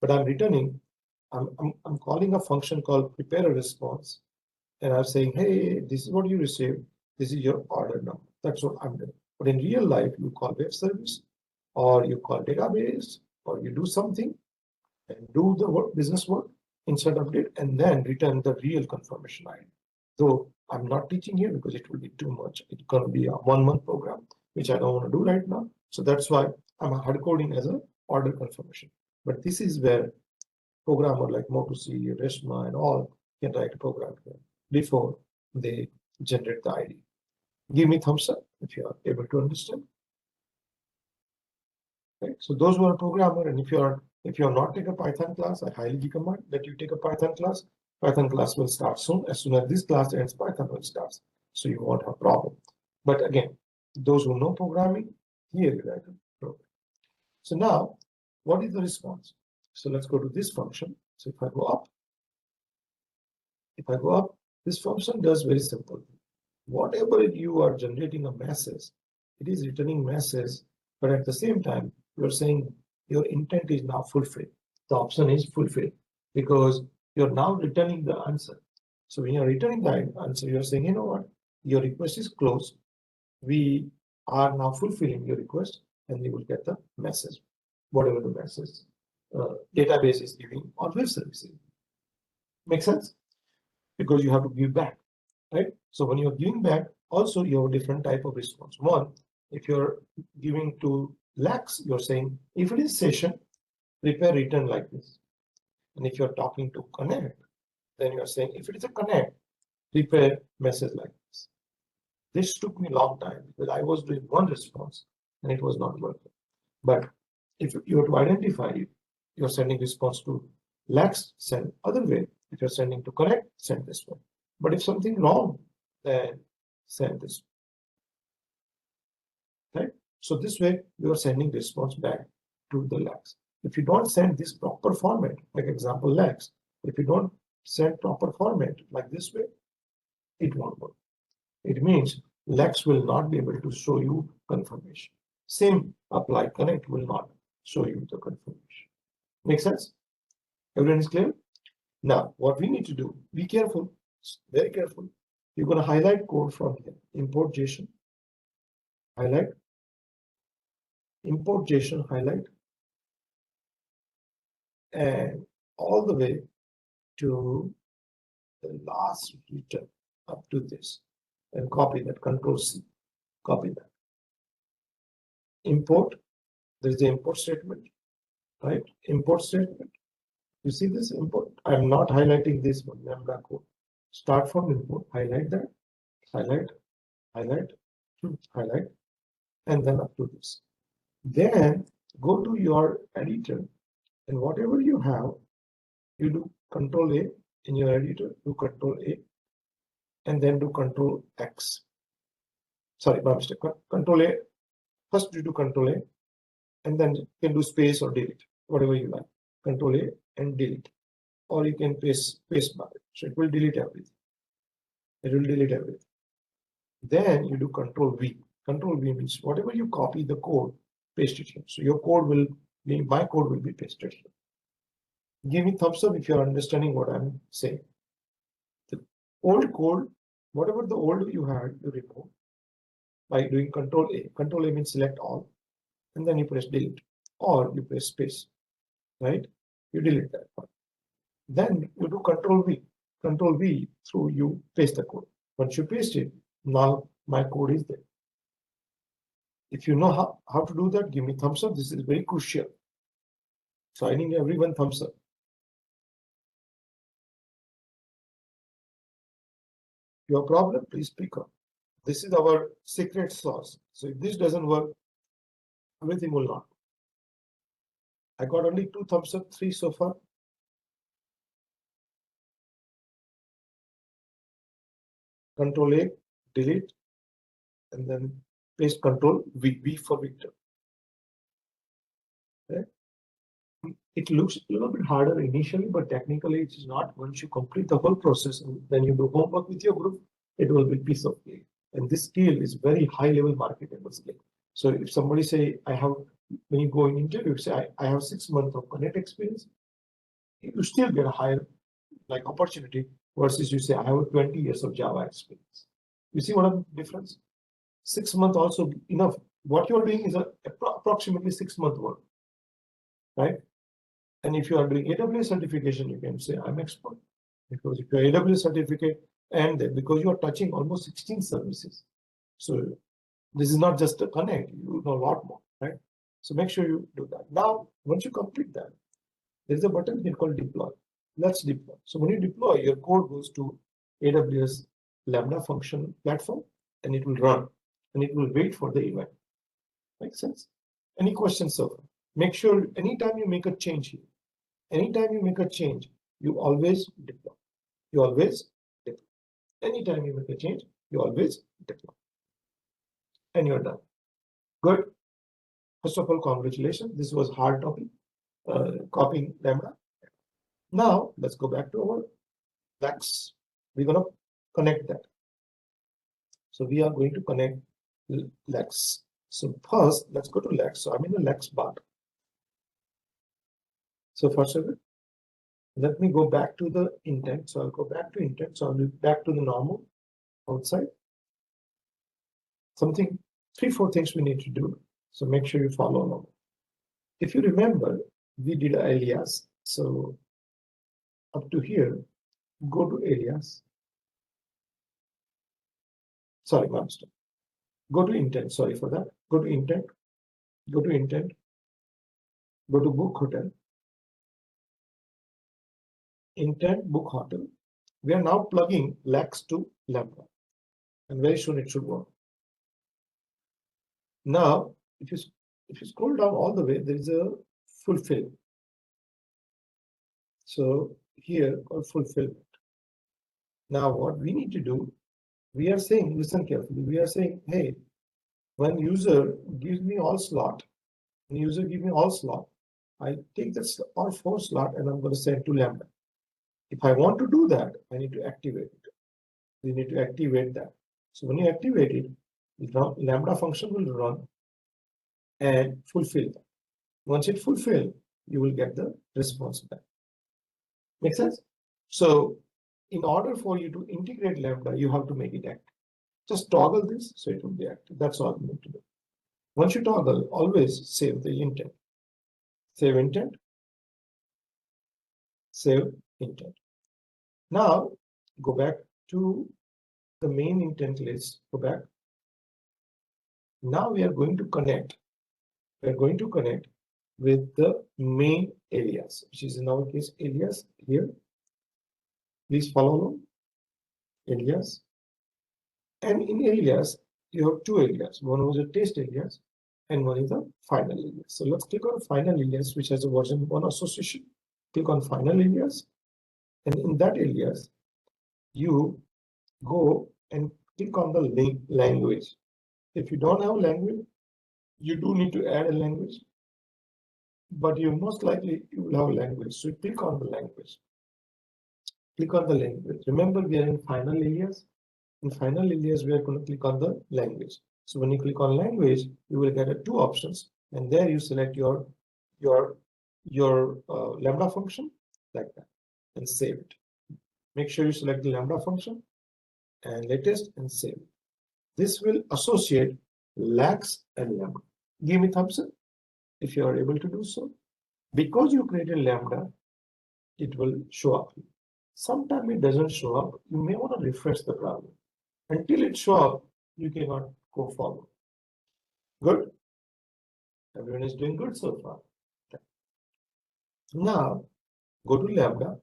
But I'm returning, I'm calling a function called prepare a response. And I'm saying, hey, this is what you received. This is your order number. That's what I'm doing. But in real life, you call web service, or you call database, or you do something and do the work, business work, insert update, and then return the real confirmation ID. So I'm not teaching here because it will be too much. It's going to be a 1 month program, which I don't want to do right now. So that's why I'm hard coding as an order confirmation. But this is where programmer like Motusi, Reshma, and all can write a program here before they generate the ID. Give me thumbs up if you are able to understand. Right. So those who are a programmer, and if you are not take a Python class, I highly recommend that you take a Python class. Python class will start soon. As soon as this class ends, Python will start. So you won't have a problem. But again, those who know programming, here you write a program. So now, what is the response? So let's go to this function. So if I go up, this function does very simple. Whatever you are generating a message, it is returning message, but at the same time, you're saying your intent is now fulfilled. The option is fulfilled because you're now returning the answer. So when you're returning the answer, you're saying, you know what, your request is closed. We are now fulfilling your request, and you will get the message, whatever the message database is giving or web services. Make sense? Because you have to give back, right? So when you're giving back, also you have a different type of response. One, if you're giving to lakhs, you're saying, if it is session, prepare return like this. And if you're talking to connect, then you're saying, if it is a connect, prepare message like this. This took me a long time because I was doing one response and it was not working. But if you have to identify it, you're sending response to lakhs, send other way. If you're sending to connect, send this way. But if something wrong, then send this way. Right? So this way, you are sending response back to the lakhs. If you don't send this proper format, like example lakhs, if you don't send proper format like this way, it won't work. It means lakhs will not be able to show you confirmation. Same apply, connect will not show you the confirmation. Make sense? Everyone is clear? Now, what we need to do, be careful, very careful. You're going to highlight code from here, import JSON, highlight, import JSON, highlight, and all the way to the last return up to this, and copy that, Control C, copy that. Import, there's the import statement, right? Import statement. You see this import? I'm not highlighting this one, Lambda code. Start from import, highlight that, highlight, highlight, highlight, and then up to this. Then go to your editor, and whatever you have, you do Control A in your editor, do Control A, and then do Control X. Sorry, my mistake. Control A. First you do Control A, and then you can do space or delete, whatever you like. Control A and delete, or you can paste bar. So it will delete everything. It will delete everything. Then you do Control V. Control V means whatever you copy the code, paste it here. So your code will be, my code will be pasted here. Give me thumbs up if you're understanding what I'm saying. old code, whatever the old you had, you remove by doing Control A. Control A means select all, and then you press delete, or you press space, right? You delete that part. Then you do Control V. Control V through you paste the code. Once you paste it, now my code is there. If you know how to do that, give me thumbs up. This is very crucial. So I need everyone thumbs up. Your problem, please speak up. This is our secret sauce. So if this doesn't work, everything will not. I got only 2 thumbs up, 3 so far. Control A, delete, and then paste Control V, V for Victor. Okay. It looks a little bit harder initially, but technically it is not. Once you complete the whole process and then you do homework with your group, it will be piece of cake. And this skill is very high level marketable skill. So if somebody say, I have, when you go in interview, say, I have 6 months of Connect experience, you still get a higher like opportunity versus you say, I have 20 years of Java experience. You see what a difference? 6 months also enough. What you're doing is approximately 6 month work, right? And if you are doing AWS certification, you can say I'm expert, because if you're AWS certificate, and then because you are touching almost 16 services, so this is not just a connect, you know a lot more, right? So make sure you do that. Now, once you complete that, there's a button here called deploy. Let's deploy. So when you deploy, your code goes to AWS Lambda function platform, and it will run, and it will wait for the event. Make sense? Any questions so far? Make sure anytime you make a change here, anytime you make a change, you always deploy. You always deploy. Anytime you make a change, you always deploy. And you're done. Good. First of all, congratulations. This was hard topic, copying Lambda. Now, let's go back to our Lex. We're going to connect that. So we are going to connect Lex. So first, let's go to Lex. So I'm in the Lex bar. So first of all, let me go back to the intent. So I'll go back to intent. So I'll be back to the normal outside. Something, 3-4 things we need to do. So make sure you follow along. If you remember, we did alias. So up to here, go to alias. Sorry, master. Go to intent. Sorry for that. Go to intent. Go to intent. Go to book hotel. Intent book hotel. We are now plugging Lex to Lambda, and very soon it should work. Now, if you scroll down all the way, there is a fulfill. So here, called fulfillment. Now, what we need to do, we are saying, listen carefully. We are saying, hey, when user gives me all slot, when user gives me all slot, I take this all 4 slot and I'm going to send to Lambda. If I want to do that, I need to activate it. We need to activate that. So when you activate it, the Lambda function will run and fulfill that. Once it fulfills, you will get the response back. Make sense? So in order for you to integrate Lambda, you have to make it active. Just toggle this so it will be active. That's all you need to do. Once you toggle, always save the intent. Save intent. Save intent. Now go back to the main intent list. Go back. Now we are going to connect. We are going to connect with the main alias, which is in our case alias here. Please follow along. Alias. And in alias, you have 2 alias. One was a test alias and one is a final alias. So let's click on final alias, which has a version 1 association. Click on final alias. And in that alias, you go and click on the language. If you don't have language, you do need to add a language, but you most likely you will have a language. So click on the language. Click on the language. Remember, we are in final alias. In final alias, we are going to click on the language. So when you click on language, you will get 2 options, and there you select your Lambda function like that and save it. Make sure you select the Lambda function and latest and save. This will associate lax and lambda. Give me thumbs up if you are able to do so. Because you created lambda, it will show up. Sometimes it doesn't show up. You may want to refresh the browser. Until it shows up, you cannot go forward. Good? Everyone is doing good so far. Okay. Now, go to lambda.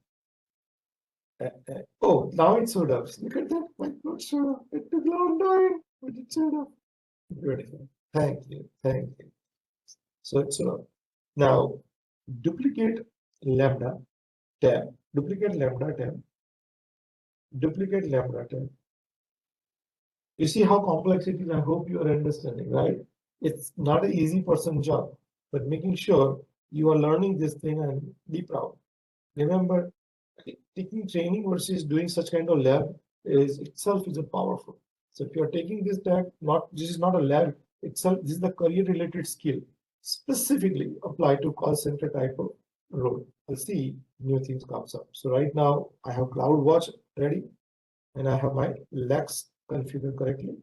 Oh, now it showed up. Look at that. My code showed up. It took a long time, but it showed up. Beautiful. Thank you. Thank you. So it's now duplicate lambda tab. Duplicate lambda tab. Duplicate lambda tab. You see how complex it is. I hope you are understanding, right? It's not an easy person job, but making sure you are learning this thing and be proud. Remember, taking training versus doing such kind of lab is itself is a powerful. So if you are taking this tag, this is not a lab itself, this is the career related skill specifically applied to call center type of role. You'll see new things comes up. So right now I have CloudWatch ready and I have my Lex configured correctly.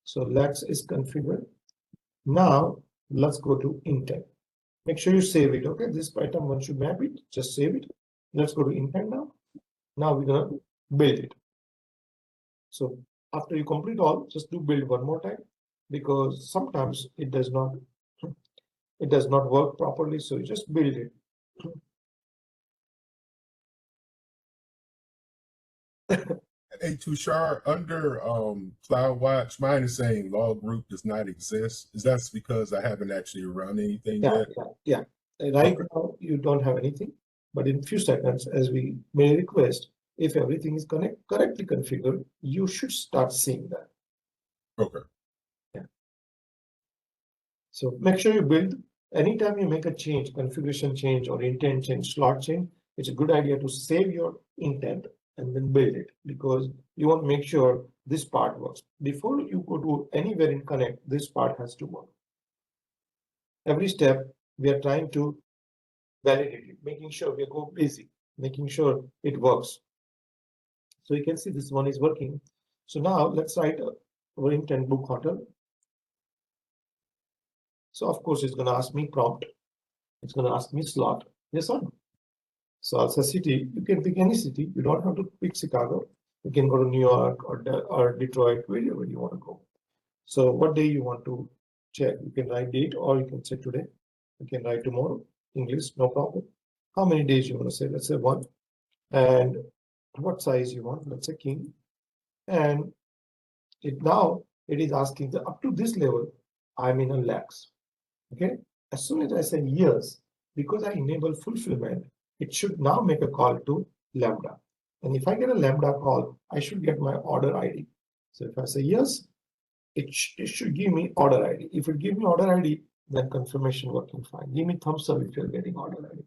So Lex is configured. Now let's go to intent. Make sure you save it. Okay, this item one should map it. Just save it. Let's go to intent now. Now we're gonna build it. So after you complete all, just do build one more time because sometimes it does not work properly. So you just build it. Hey, Tushar, under CloudWatch, mine is saying log group does not exist. Is that because I haven't actually run anything yet? Yeah. Right now you don't have anything, but in a few seconds, as we made a request, if everything is correctly configured, you should start seeing that. Okay. Yeah. So make sure you build. Anytime you make a change, configuration change or intent change, slot change, it's a good idea to save your intent and then build it because you want to make sure this part works. Before you go to anywhere in Connect, this part has to work. Every step we are trying to validate it, making sure we go basic, making sure it works. So you can see this one is working. So now let's write our intent book hotel. So of course it's going to ask me prompt. It's going to ask me slot. Yes or no? So I'll say city. You can pick any city. You don't have to pick Chicago. You can go to New York or Detroit, wherever you want to go. So what day you want to check? You can write date or you can say today. You can write tomorrow. English, no problem. How many days you want to say? Let's say 1. And what size you want? Let's say king. And now it is asking that up to this level, I'm in a lakhs. Okay. As soon as I say yes, because I enable fulfillment, it should now make a call to Lambda. And if I get a Lambda call, I should get my order ID. So if I say yes, it should give me order ID. If it gives me order ID, then confirmation working fine. Give me thumbs up if you're getting order ID.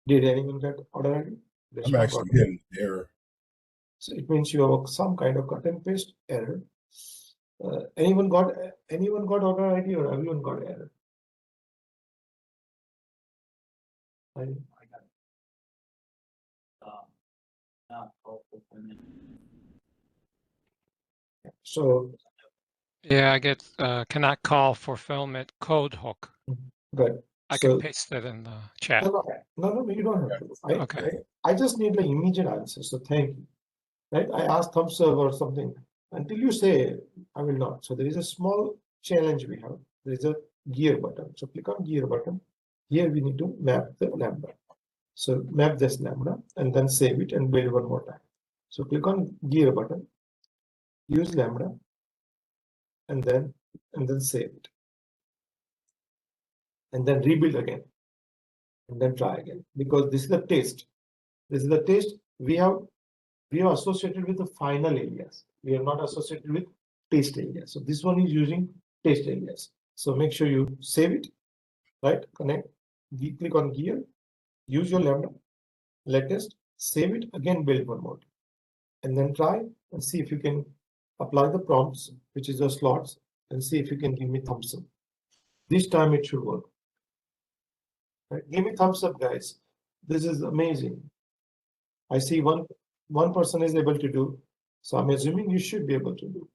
Did anyone get order ID? I'm actually getting error. So it means you have some kind of cut and paste error. Anyone got order ID or everyone got error? I got it. So yeah, I get cannot call fulfillment code hook. good. I can paste it in the chat. No, you don't have to. I just need the immediate answer. So thank you. Right? I asked thumbs up or something. Until you say, I will not. So there is a small challenge we have. There is a gear button. So click on gear button. Here we need to map the Lambda. So map this Lambda and then save it and build one more time. So click on gear button, use Lambda, and then save it. And then rebuild again. And then try again. Because this is the test. This is the test we are associated with the final alias. We are not associated with test alias. So this one is using test alias. So make sure you save it, right? Connect, click on gear, use your Lambda, latest, save it, again build one more. And then try and see if you can apply the prompts, which is the slots, and see if you can give me thumbs up. This time it should work. Right? Give me thumbs up, guys. This is amazing. I see one person is able to do, so I'm assuming you should be able to do.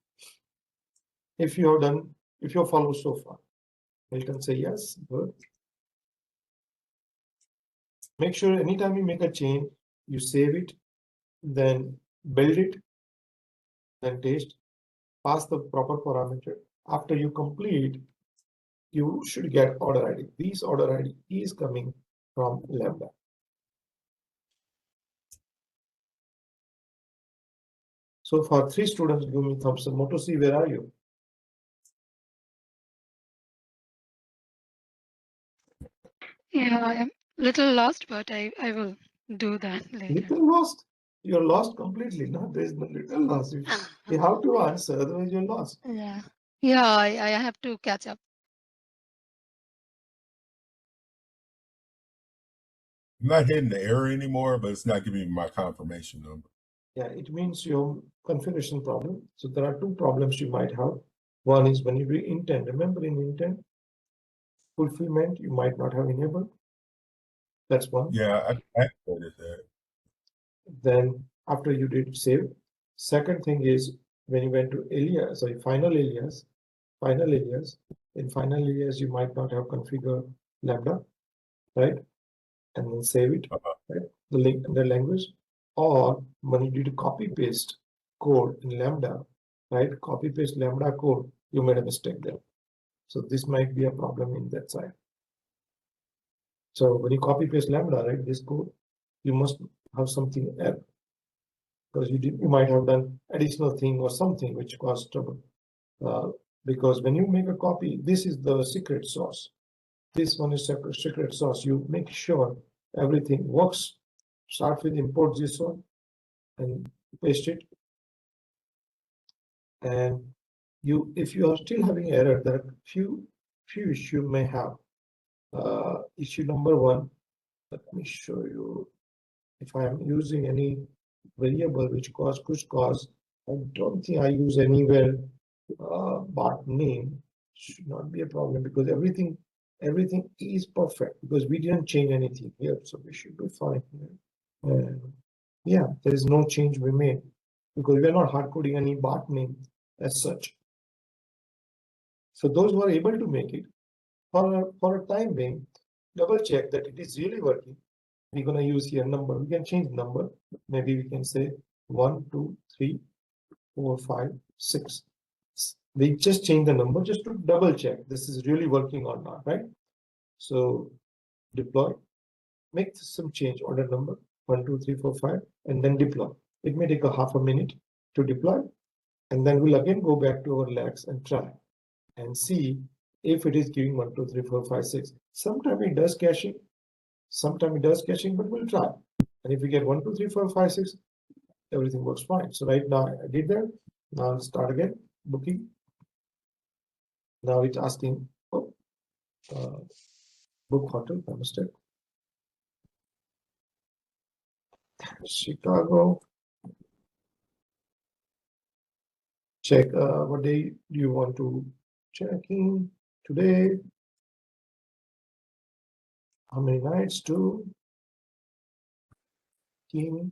If you have done, if you have followed so far. Milton say yes, good. Make sure anytime you make a change, you save it, then build it, then test, pass the proper parameter. After you complete, you should get order ID. This order ID is coming from Lambda. So for 3 students, give me thumbs up. Motosi, where are you? Yeah, I am little lost, but I will do that later. Little lost. You're lost completely. No, there's no little lost. You have to answer, otherwise you're lost. Yeah. Yeah, I have to catch up. I'm not hitting the error anymore, but it's not giving me my confirmation number. Yeah, it means your configuration problem. So there are 2 problems you might have. One is when you do intent. Remember in intent, fulfillment, you might not have enabled. That's one. Yeah, I activated that. Then after you did save, second thing is when you went to alias, sorry, final alias, in final alias, you might not have configured Lambda, right? And then save it, right? The link, the language, or when you did copy paste code in Lambda, right? Copy paste Lambda code, you made a mistake there. So this might be a problem in that side. So when you copy paste Lambda, right, this code, you must have something error because you might have done additional thing or something which caused trouble. Because when you make a copy, this is the secret sauce. This one is secret sauce. You make sure everything works. Start with import this one and paste it. And if you are still having error, there are few issues you may have. Issue number 1. Let me show you. If I am using any variable which could cause, I don't think I use anywhere bot name. Should not be a problem because everything is perfect because we didn't change anything here, so we should be fine here. Yeah, there is no change we made because we are not hard coding any bot name as such. So those who are able to make it for a time being, double check that it is really working. We're going to use here number. We can change number. Maybe we can say 1, 2, 3, 4, 5, 6. We just change the number just to double check this is really working or not, right? So deploy, make some change, order number 1, 2, 3, 4, 5, and then deploy. It may take a half a minute to deploy, and then we'll again go back to our lags and try and see if it is giving 1, 2, 3, 4, 5, 6. Sometimes it does caching, but we'll try. And if we get 1, 2, 3, 4, 5, 6, everything works fine. So right now I did that. Now I'll start again, booking. Now it's asking, book hotel, by mistake. Chicago. Check what day do you want to check in today? How many nights to team?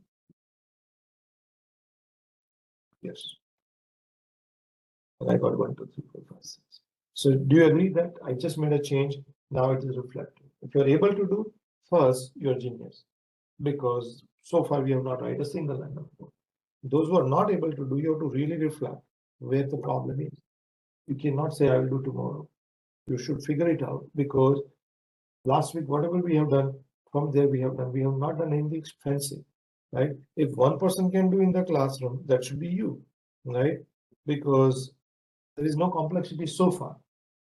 Yes. And I got 1, 2, 3, 4, 5, 6. So do you agree that I just made a change? Now it is reflecting. If you're able to do first, you're genius. Because so far we have not write a single line of code. Those who are not able to do, you have to really reflect where the problem is. You cannot say I will do tomorrow. You should figure it out because last week, whatever we have done, from there we have not done anything fancy, right? If one person can do in the classroom, that should be you, right? Because there is no complexity so far.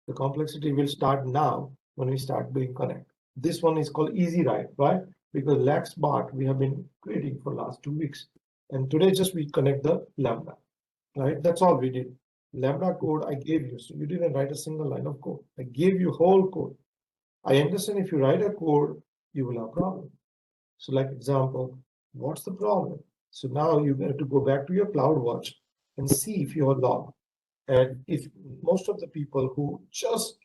The complexity will start now when we start doing connect. This one is called easy write, right? Because Lax bot we have been creating for last 2 weeks. And today just we connect the Lambda, right? That's all we did. Lambda code I gave you. So you didn't write a single line of code. I gave you whole code. I understand if you write a code, you will have a problem. So like example, what's the problem? So now you have to go back to your CloudWatch and see if you are logged. And if most of the people who just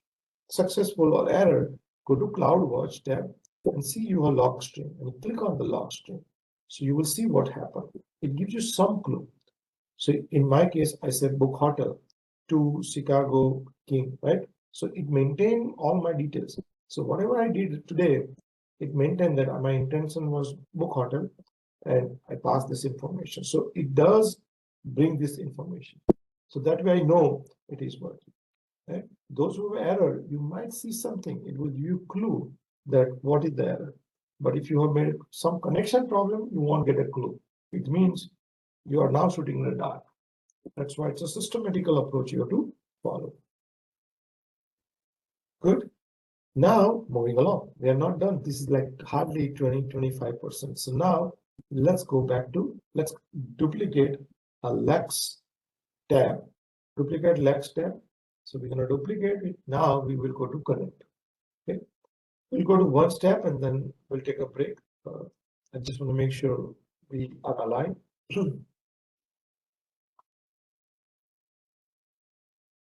successful or error, go to CloudWatch tab and see your log stream and click on the log stream. So you will see what happened. It gives you some clue. So in my case, I said book hotel to Chicago King, right? So it maintained all my details. So whatever I did today, it maintained that my intention was book hotel and I passed this information. So it does bring this information. So that way I know it is working. Right? Those who have error, you might see something. It will give you a clue that what is the error. But if you have made some connection problem, you won't get a clue. It means you are now shooting in the dark. That's why it's a systematical approach you have to follow. Good. Now, moving along, we are not done. This is like hardly 20-25%. So now let's go back to, let's duplicate a Lex tab. Duplicate Lex tab. So we're going to duplicate it. Now we will go to connect. Okay. We'll go to one step and then we'll take a break. I just want to make sure we are aligned.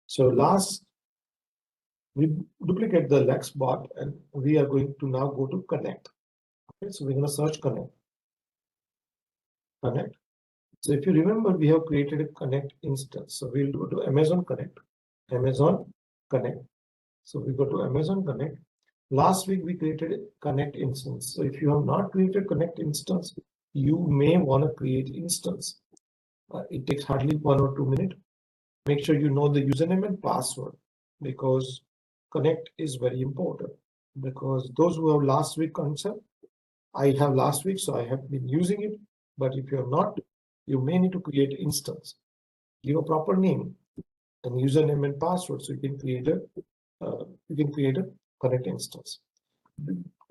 So last, we duplicate the Lex bot and we are going to now go to connect. Okay, so we're going to search connect. Connect. So if you remember, we have created a connect instance. So we'll go to Amazon Connect. Amazon Connect. So we go to Amazon Connect. Last week we created a connect instance. So if you have not created connect instance, you may want to create instance. It takes hardly 1 or 2 minutes. Make sure you know the username and password because connect is very important. Because those who have last week concept, I have last week, so I have been using it. But if you're not, you may need to create instance. Give a proper name and username and password, so you can create a connect instance.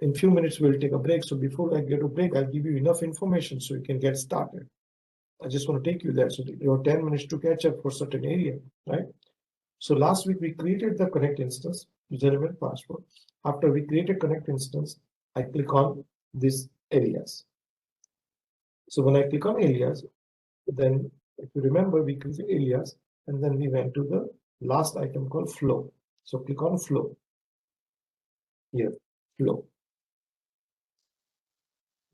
In few minutes we'll take a break. So before I get a break, I'll give you enough information so you can get started. I just want to take you there. So you have 10 minutes to catch up for certain area, right? So last week we created the connect instance, username and password. After we created connect instance, I click on this alias. So when I click on alias, then if you remember, we created alias and then we went to the last item called flow. So click on flow. Here, flow.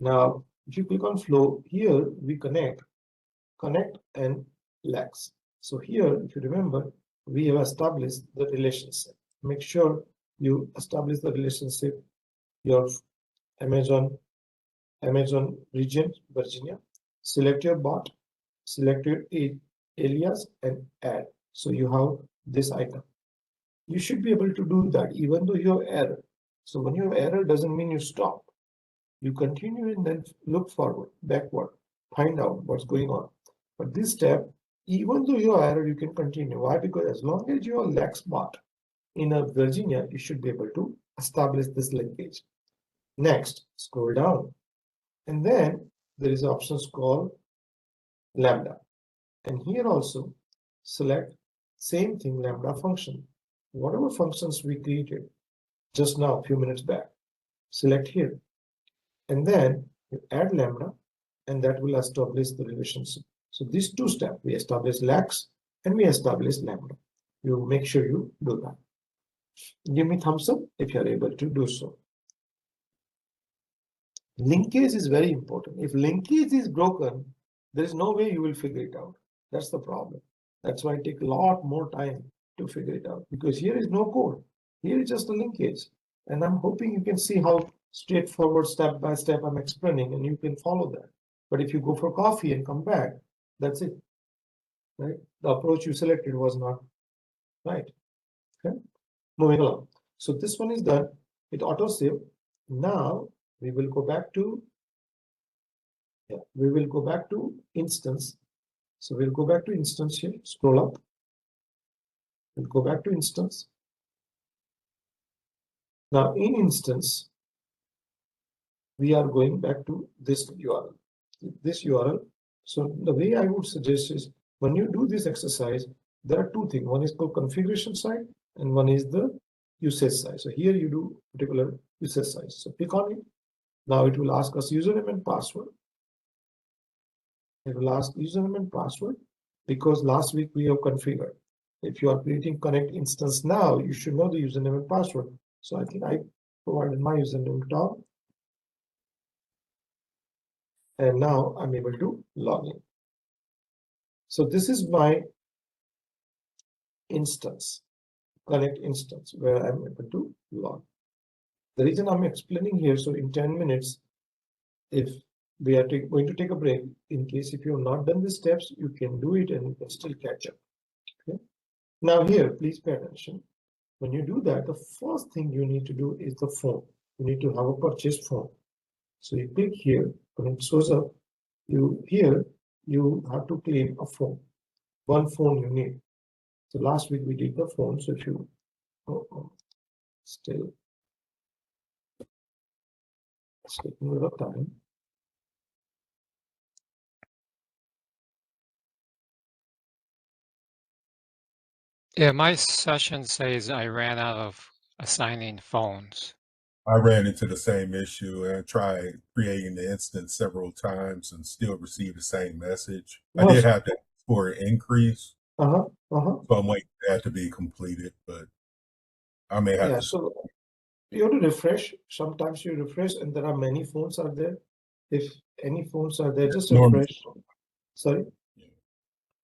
Now, if you click on flow, here we connect and Lex. So here, if you remember, we have established the relationship. Make sure you establish the relationship, your Amazon region, Virginia. Select your bot, select your alias and add. So you have this item. You should be able to do that even though you have error. So when you have error doesn't mean you stop. You continue and then look forward, backward, find out what's going on. But this step, even though you have error, you can continue. Why? Because as long as you are Lex bot in a Virginia, you should be able to establish this linkage. Next, scroll down. And then there is options called Lambda. And here also select same thing, Lambda function. Whatever functions we created just now, a few minutes back, select here. And then you add Lambda and that will establish the relationship. So these two steps, we establish Lex and we establish Lambda. You make sure you do that. Give me thumbs up if you're able to do so. Linkage is very important. If linkage is broken, there is no way you will figure it out. That's the problem. That's why it takes a lot more time to figure it out because here is no code. Here is just a linkage. And I'm hoping you can see how straightforward step by step I'm explaining and you can follow that. But if you go for coffee and come back, that's it. Right? The approach you selected was not right. Okay. Moving along. So this one is done. It auto save. Now we will go back to instance. So we'll go back to instance here. Scroll up. We'll go back to instance. Now in instance, we are going back to this URL. This URL. So the way I would suggest is when you do this exercise, there are two things. One is called configuration side and one is the usage size. So here you do particular usage size. So click on it. Now it will ask us username and password. It will ask username and password because last week we have configured. If you are creating connect instance now, you should know the username and password. So I think I provided my username Tom, and now I'm able to log in. So this is my instance, Connect instance, where I'm able to log. The reason I'm explaining here, so in 10 minutes, if we are going to take a break, in case if you have not done the steps, you can do it and you can still catch up. Okay. Now here, please pay attention. When you do that, the first thing you need to do is the phone. You need to have a purchase phone. So you click here, when it shows up, you have to claim a phone. One phone you need. So last week we did the phone. So if you still it's taking a lot of time. Yeah, my session says I ran out of assigning phones. I ran into the same issue and tried creating the instance several times and still received the same message. I did have that score increase. So I'm waiting for that to be completed, but I may have to. So you have to refresh. Sometimes you refresh and there are many phones are there. If any phones are there, just refresh. Sorry?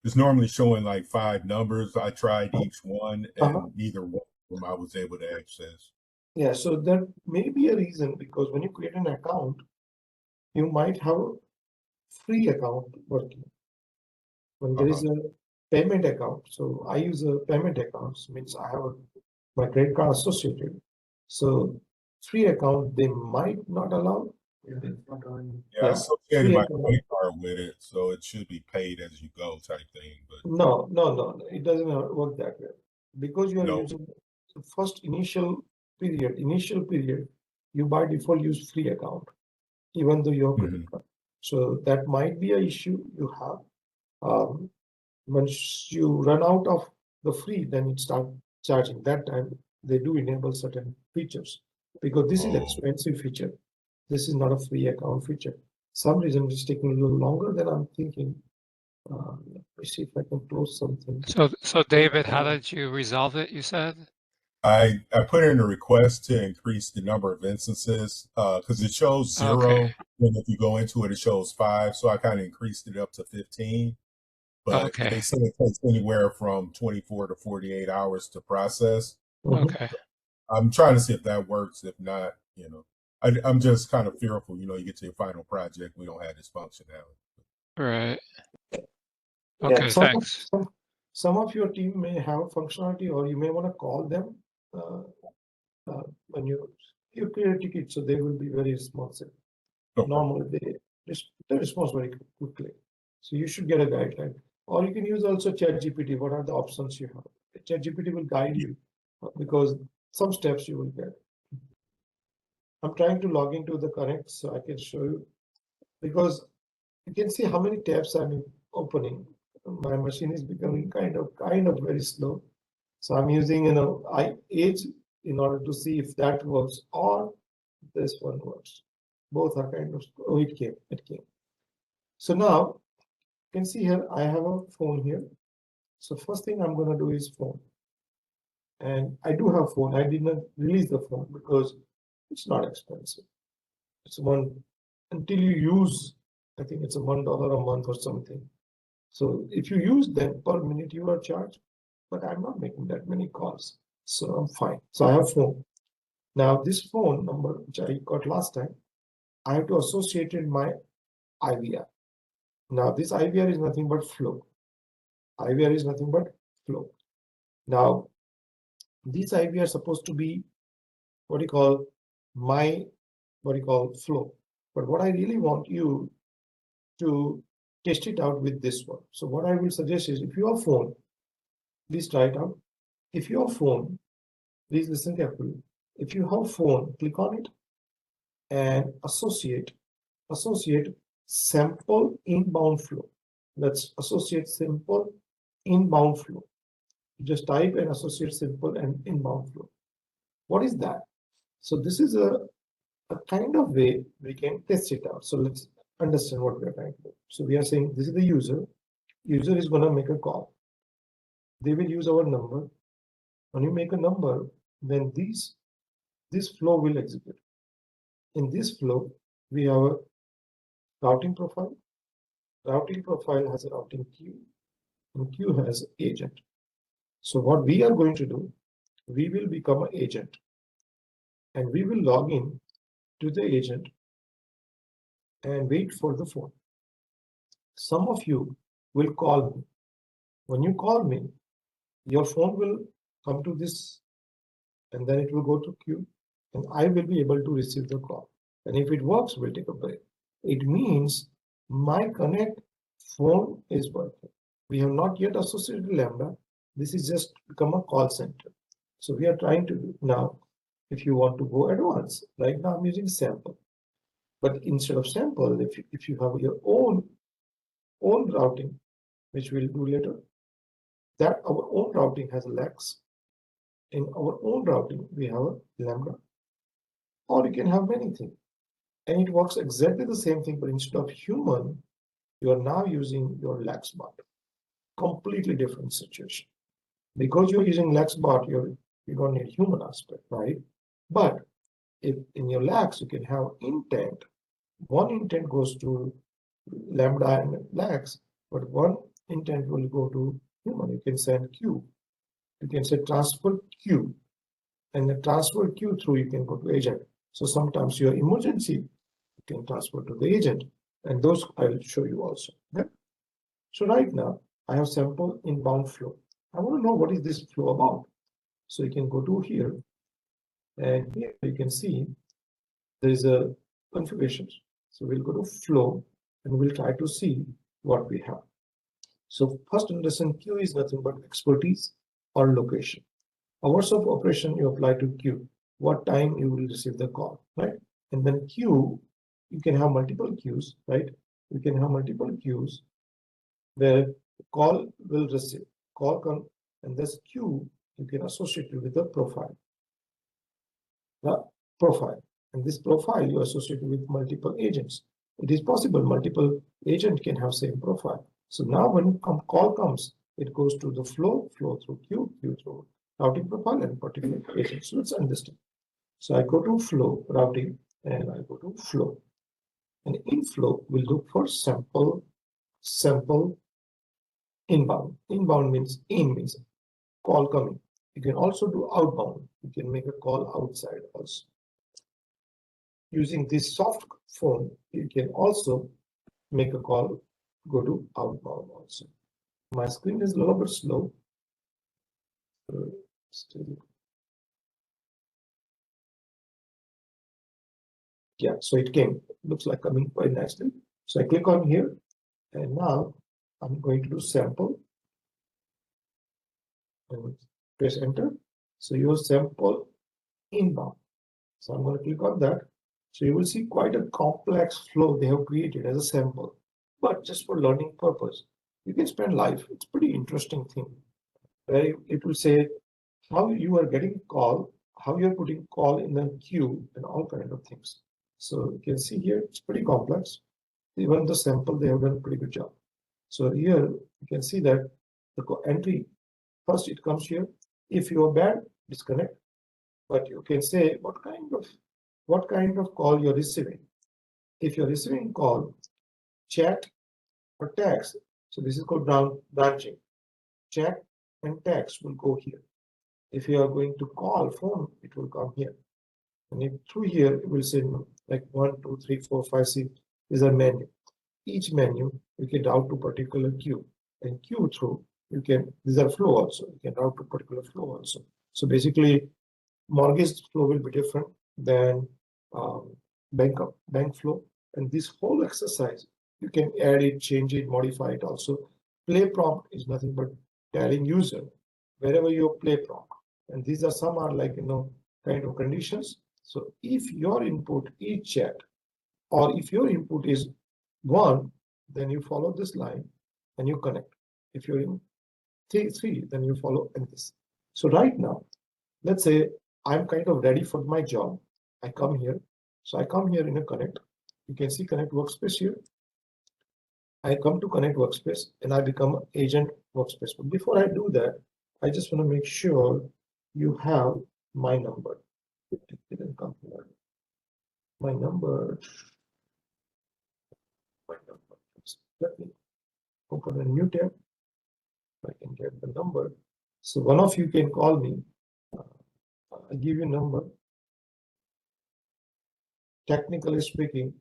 It's normally showing like 5 numbers. I tried each one and neither one of them I was able to access. Yeah, so there may be a reason, because when you create an account, you might have a free account working. When there is a payment account, so I use a payment account, means I have my credit card associated. So free account, they might not allow. I associated my credit card with it, so it should be paid as you go type thing. But no, it doesn't work that way, because you are using the first initial period, you by default use free account, even though you have credit card. So that might be an issue you have. Once you run out of the free, then it starts charging. That time they do enable certain features, because this is expensive feature. This is not a free account feature. Some reason it's taking a little longer than I'm thinking. Let me see if I can close something. So David, how did you resolve it? You said I put in a request to increase the number of instances because it shows 0. And if you go into it, it shows 5. So I kind of increased it up to 15. But they said it takes anywhere from 24 to 48 hours to process. I'm trying to see if that works. If not, I'm just kind of fearful. You get to your final project, we don't have this functionality. Right. Okay, thanks. Some of your team may have functionality, or you may want to call them when you create a ticket, so they will be very responsive. Normally, they respond very quickly. So you should get a guideline. Or you can use also ChatGPT. What are the options you have? ChatGPT will guide you, because some steps you will get. I'm trying to log into the Connect so I can show you, because you can see how many tabs I'm opening. My machine is becoming kind of very slow. So I'm using IBHE in order to see if that works or this one works. Both are kind of it came. So now you can see here I have a phone here. So first thing I'm going to do is phone. And I do have phone. I did not release the phone because it's not expensive. It's until you use, I think it's $1 a month or something. So if you use them per minute, you are charged, but I'm not making that many calls. So I'm fine. So I have phone. Now this phone number, which I got last time, I have to associate in my IVA. Now this IVR is nothing but flow. IVR is nothing but flow. Now these IVR are supposed to be flow. But what I really want you to test it out with this one. So what I will suggest is, if you have phone, please try it out. If you have phone, please listen carefully. If you have phone, click on it and associate sample inbound flow. Let's associate simple inbound flow. Just type and associate simple and inbound flow. What is that? So this is a kind of way we can test it out. So let's understand what we are trying to do. So we are saying this is the user. User is going to make a call. They will use our number. When you make a number, then these this flow will execute. In this flow, we have a routing profile. Routing profile has a routing queue, and queue has agent. So what we are going to do, we will become an agent, and we will log in to the agent and wait for the phone. Some of you will call me. When you call me, your phone will come to this, and then it will go to queue, and I will be able to receive the call. And if it works, we'll take a break. It means my connect phone is working. We have not yet associated Lambda. This is just become a call center. So we are trying to do now. If you want to go advanced, right now I'm using sample. But instead of sample, if you have your own routing, which we'll do later, that our own routing has Lex. In our own routing, we have a Lambda, or you can have many things. And it works exactly the same thing, but instead of human, you are now using your Lex bot. Completely different situation. Because you're using Lex bot, you don't need human aspect, right? But if in your Lex, you can have intent. One intent goes to Lambda and Lex, but one intent will go to human. You can send Q. You can say transfer Q, and the transfer Q through you can go to agent. So sometimes your emergency you can transfer to the agent, and those I'll show you also. Okay? So right now I have sample inbound flow. I want to know what is this flow about. So you can go to here, and here you can see there is a configuration. So we'll go to flow, and we'll try to see what we have. So first understand Q is nothing but expertise or location. Hours of operation you apply to Q, what time you will receive the call, right? And then Q, you can have multiple queues, right? You can have multiple queues where call will receive, call come, and this queue you can associate it with the profile. The profile, and this profile you associate with multiple agents. It is possible multiple agent can have same profile. So now when call comes, it goes to the flow through queue through routing profile and particular agent. So let's understand. So I go to flow routing and I go to flow. And in flow, we'll look for sample inbound. Inbound means call coming. You can also do outbound. You can make a call outside also. Using this soft phone, you can also make a call, go to outbound also. My screen is a little bit slow. Still. Yeah, so it came. Looks like coming quite nicely. So I click on here, and now I'm going to do sample and press enter. So your sample inbound. So I'm going to click on that. So you will see quite a complex flow they have created as a sample, but just for learning purpose, you can spend life. It's pretty interesting thing where it will say how you are getting call, how you're putting call in the queue and all kind of things. So you can see here, it's pretty complex. Even the sample, they have done a pretty good job. So here you can see that the entry, first it comes here. If you are bad, disconnect. But you can say what kind of call you're receiving. If you're receiving call, chat or text, so this is called branching. Chat and text will go here. If you are going to call phone, it will come here. And if through here, it will say like 1, 2, 3, 4, 5, 6 is a menu. Each menu you can route to particular queue, and queue through you can, these are flow also, you can route to particular flow also. So basically mortgage flow will be different than bank flow, and this whole exercise you can add it, change it, modify it also. Play prompt is nothing but telling user wherever you play prompt, and these are some are like kind of conditions. So if your input is chat, or if your input is 1, then you follow this line and you connect. If you're in 3, then you follow this. So right now, let's say I'm kind of ready for my job. I come here. So I come here in a connect. You can see connect workspace here. I come to connect workspace and I become agent workspace. But before I do that, I just want to make sure you have my number. It didn't come here. My number. Let me open a new tab. I can get the number. So one of you can call me. I'll give you a number. Technically speaking,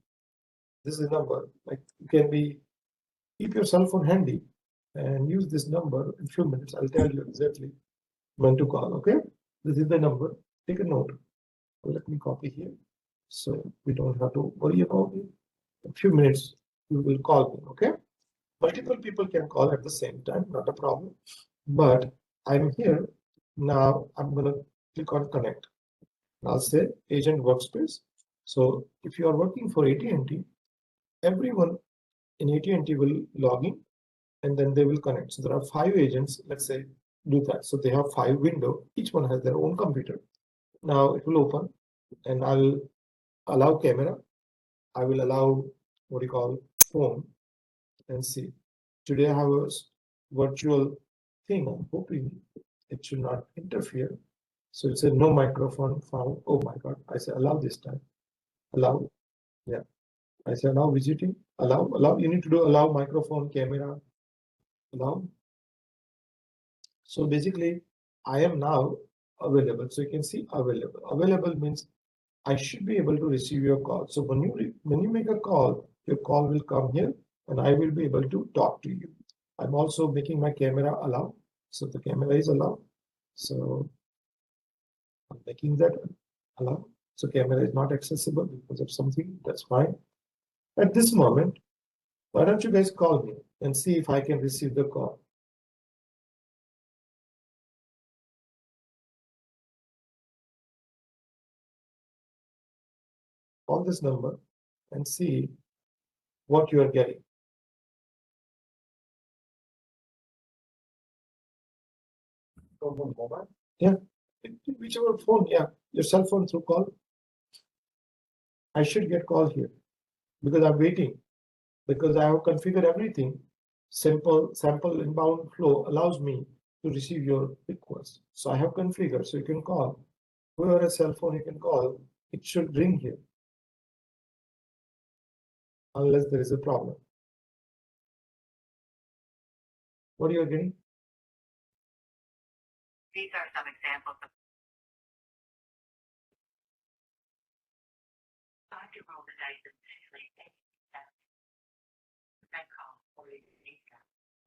this is a number. Like you can be, keep your cell phone handy and use this number in a few minutes. I'll tell you exactly when to call. Okay, this is the number. Take a note. Let me copy here, so we don't have to worry about it. In a few minutes, you will call me. Okay, multiple people can call at the same time, not a problem. But I'm here now. I'm gonna click on connect. I'll say agent workspace. So if you are working for AT&T, everyone in AT&T will log in and then they will connect. So there are 5 agents, let's say, do that. So they have 5 windows. Each one has their own computer. Now it will open and I'll allow camera. I will allow what you call phone and see. Today I have a virtual thing. I'm hoping it should not interfere. So it said no microphone found. Oh my God, I say allow this time. Allow, yeah. I say allow visiting, allow, you need to do allow microphone, camera, allow. So basically I am now available. So you can see available. Available means I should be able to receive your call. So when you make a call, your call will come here and I will be able to talk to you. I'm also making my camera allow. So the camera is allowed. So I'm making that allow. So camera is not accessible because of something. That's fine. At this moment, why don't you guys call me and see if I can receive the call? Call this number and see what you are getting. Mobile? Yeah, whichever phone, yeah, your cell phone through call. I should get call here because I'm waiting, because I have configured everything. Sample inbound flow allows me to receive your request. So I have configured, so you can call. Whoever has cell phone, you can call. It should ring here, unless there is a problem. What are you getting? These are some examples of how to roll the dice and simulate any success. That call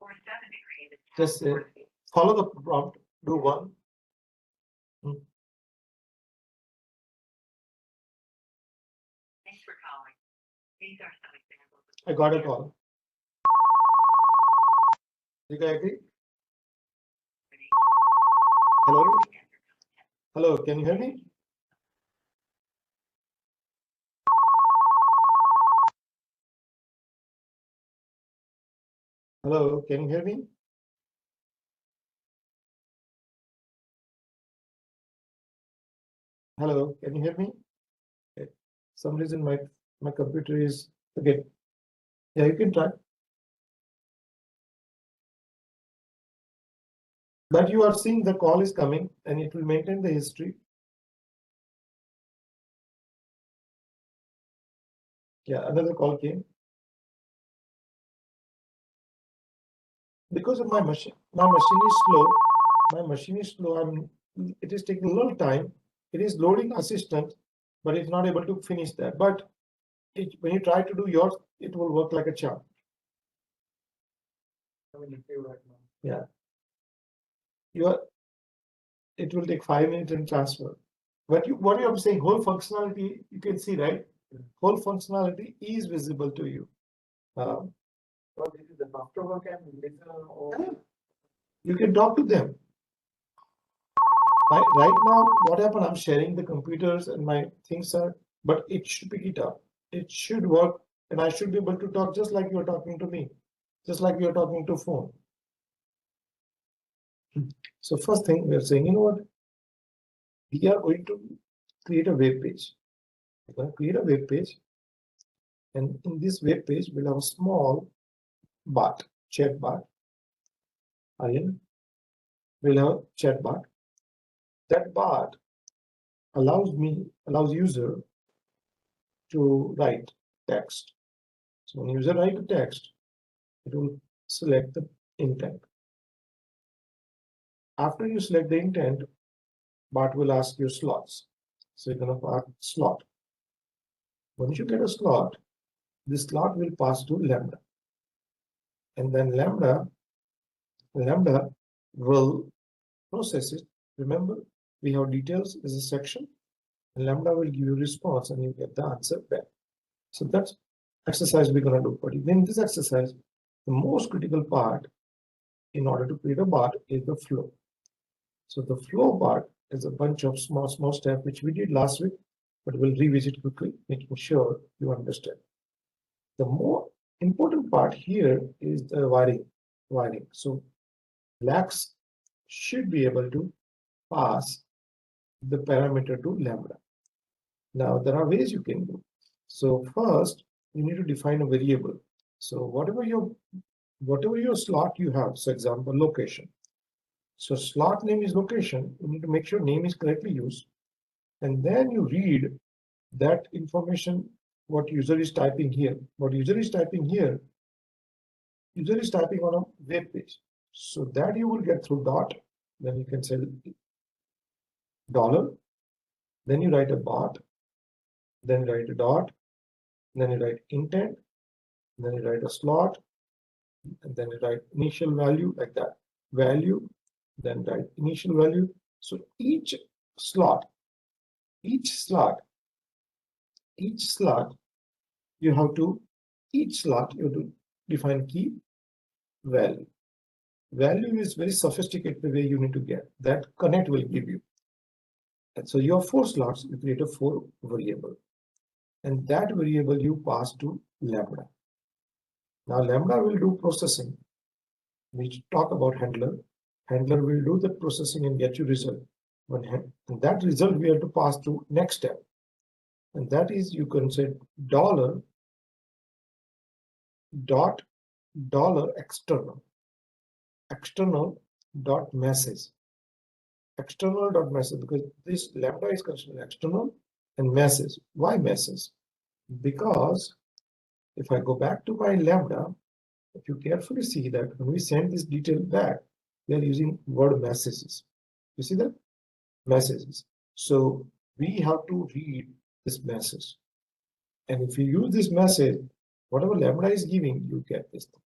or a 7 to create a Just follow the prompt. Do one. Thanks for calling. These are some examples. I got a call. You guys agree? Hello? Hello, can you hear me? Hello, can you hear me? Hello, can you hear me? Okay. Some reason my computer is okay. Yeah, you can try. But you are seeing the call is coming and it will maintain the history. Yeah, another call came. Because of my machine is slow. My machine is slow. It is taking a little time. It is loading assistant, but it's not able to finish that. But when you try to do yours, it will work like a charm. Yeah. It will take 5 minutes and transfer. But what you are saying, whole functionality, you can see, right? Whole functionality is visible to you. Well, this is the afterwork and listen or you can talk to them. Right now, what happened? I'm sharing the computers and my things are, but it should pick it up. It should work, and I should be able to talk just like you're talking to me, just like you're talking to phone. So first thing we are saying, you know what? We are going to create a web page. We're going to create a web page, and in this web page, we'll have a small bot, chat bot. We'll have a chat bot. That bot, allows user to write text. So when user write a text, it will select the intent. After you select the intent, Bart will ask you slots. So you're going to ask slot. Once you get a slot, this slot will pass to Lambda. And then Lambda will process it. Remember, we have details as a section. And Lambda will give you a response and you get the answer back. So that's exercise we're going to do. But in this exercise, the most critical part in order to create a bot is the flow. So the flow part is a bunch of small steps which we did last week, but we'll revisit quickly, making sure you understand. The more important part here is the wiring. So Lax should be able to pass the parameter to Lambda. Now there are ways you can do. So first, you need to define a variable. So whatever your slot you have, for example, location. So slot name is location. You need to make sure name is correctly used. And then you read that information, what user is typing here. What user is typing here, user is typing on a web page. So that you will get through dot. Then you can say $. Then you write a bot. Then you write a dot. Then you write intent. Then you write a slot. And then you write initial value like that. Value. Then write initial value. So each slot, you have to define key value. Value is very sophisticated way you need to get. That connect will give you. And so you have 4 slots, you create a 4 variable. And that variable you pass to Lambda. Now Lambda will do processing. We talk about handler. Handler will do the processing and get you result. And that result we have to pass to next step. And that is, you can say $. External dot message. External dot message, because this Lambda is considered external, and message. Why message? Because if I go back to my Lambda, if you carefully see that when we send this detail back, we are using word messages. You see that? Messages. So we have to read this message. And if you use this message, whatever Lambda is giving, you get this thing.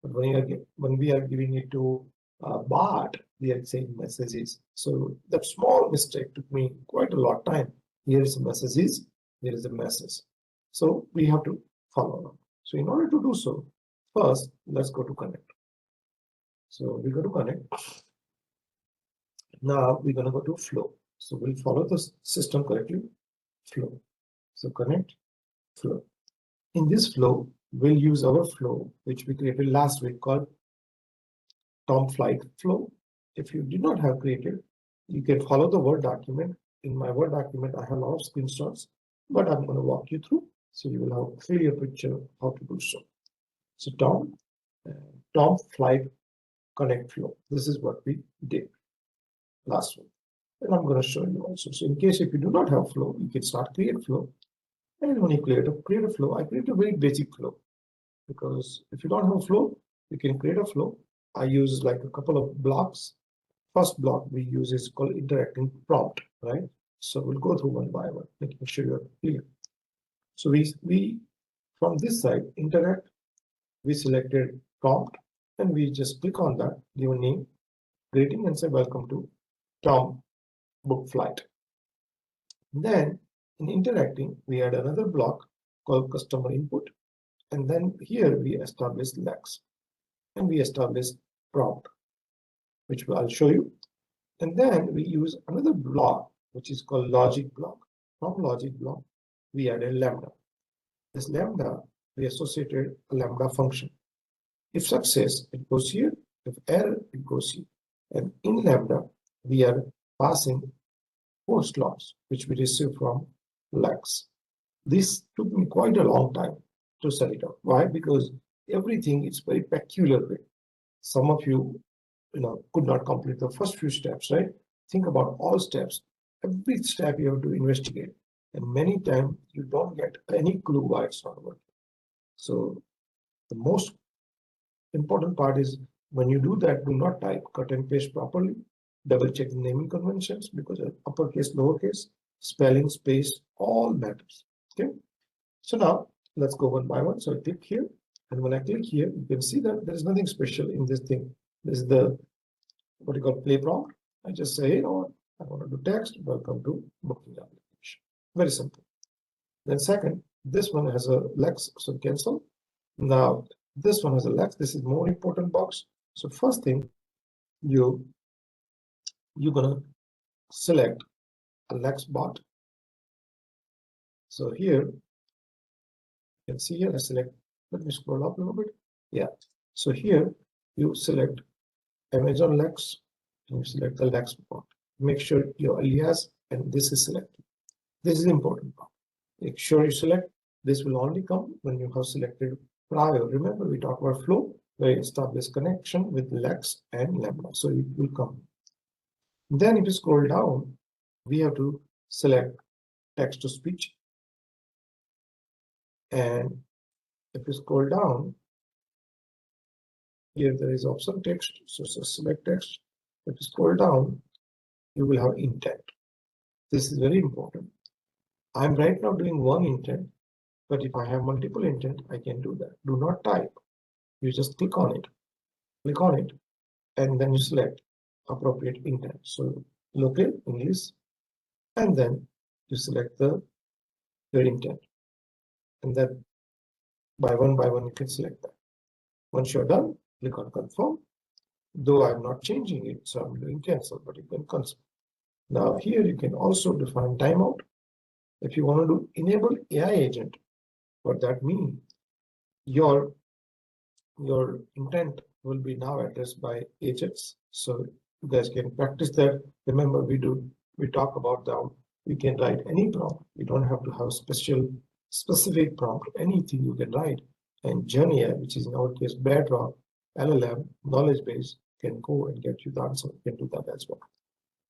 But when we are giving it to bot, we are saying messages. So that small mistake took me quite a lot of time. Here is messages, here is a message. So we have to follow along. So in order to do so, first, let's go to connect. So we go to connect. Now we're going to go to flow. So we'll follow the system correctly. Flow. So connect, flow. In this flow, we'll use our flow, which we created last week called Tom Flight flow. If you did not have created, you can follow the Word document. In my Word document, I have a lot of screenshots, but I'm going to walk you through so you will have a clear picture of how to do so. So Tom Flight connect flow. This is what we did last week. And I'm going to show you also. So in case if you do not have flow, you can start create flow. And when you create a flow, I create a very basic flow, because if you don't have a flow, you can create a flow. I use like a couple of blocks. First block we use is called interacting prompt, right? So we'll go through one by one, making sure you're clear. So we from this side interact, we selected prompt, and we just click on that, give a name, greeting, and say welcome to Tom Book Flight. Then in interacting, we add another block called customer input, and then here we establish Lex, and we establish prompt, which I'll show you. And then we use another block, which is called logic block. From logic block, we add a Lambda. This Lambda, we associated a Lambda function. If success, it goes here. If error, it goes here. And in Lambda, we are passing 4 slots, which we receive from Lex. This took me quite a long time to set it up. Why? Because everything is very peculiar way. Some of you, could not complete the first few steps, right? Think about all steps. every step you have to investigate, and many times you don't get any clue why it's not working. So the most important part is when you do that, do not type cut and paste properly. Double check the naming conventions because uppercase, lowercase, spelling, space, all matters. Okay. So now let's go one by one. So I click here, and when I click here, you can see that there is nothing special in this thing. This is the what you call play prompt. I just say, I want to do text. Welcome to booking application. Very simple. Then second, this one has a Lex, so cancel. Now this one has a Lex. This is more important box. So first thing, you're gonna select a Lex bot. So here you can see here I select. Let me scroll up a little bit. Yeah. So here you select Amazon Lex and you select the Lex bot. Make sure your alias and this is selected. This is the important part. Make sure you select. This will only come when you have selected prior. Remember, we talked about flow, where you establish connection with Lex and Lambda. So it will come. Then if you scroll down, we have to select text to speech. And if you scroll down, here there is option text. So select text. If you scroll down, you will have intent. This is very important. I'm right now doing one intent, but if I have multiple intent, I can do that. Do not type. You just click on it, and then you select appropriate intent. So local, English, and then you select your intent. And then by one you can select that. Once you're done, click on confirm. Though I'm not changing it, so I'm doing cancel, but you can confirm. Now here you can also define timeout. If you want to do enable AI agent, what that means, your intent will be now addressed by agents. So you guys can practice that. Remember, we talk about that. We can write any prompt. You don't have to have specific prompt. Anything you can write. And Journey, which is in our case Bedrock, LLM, knowledge base, can go and get you the answer. You can do that as well.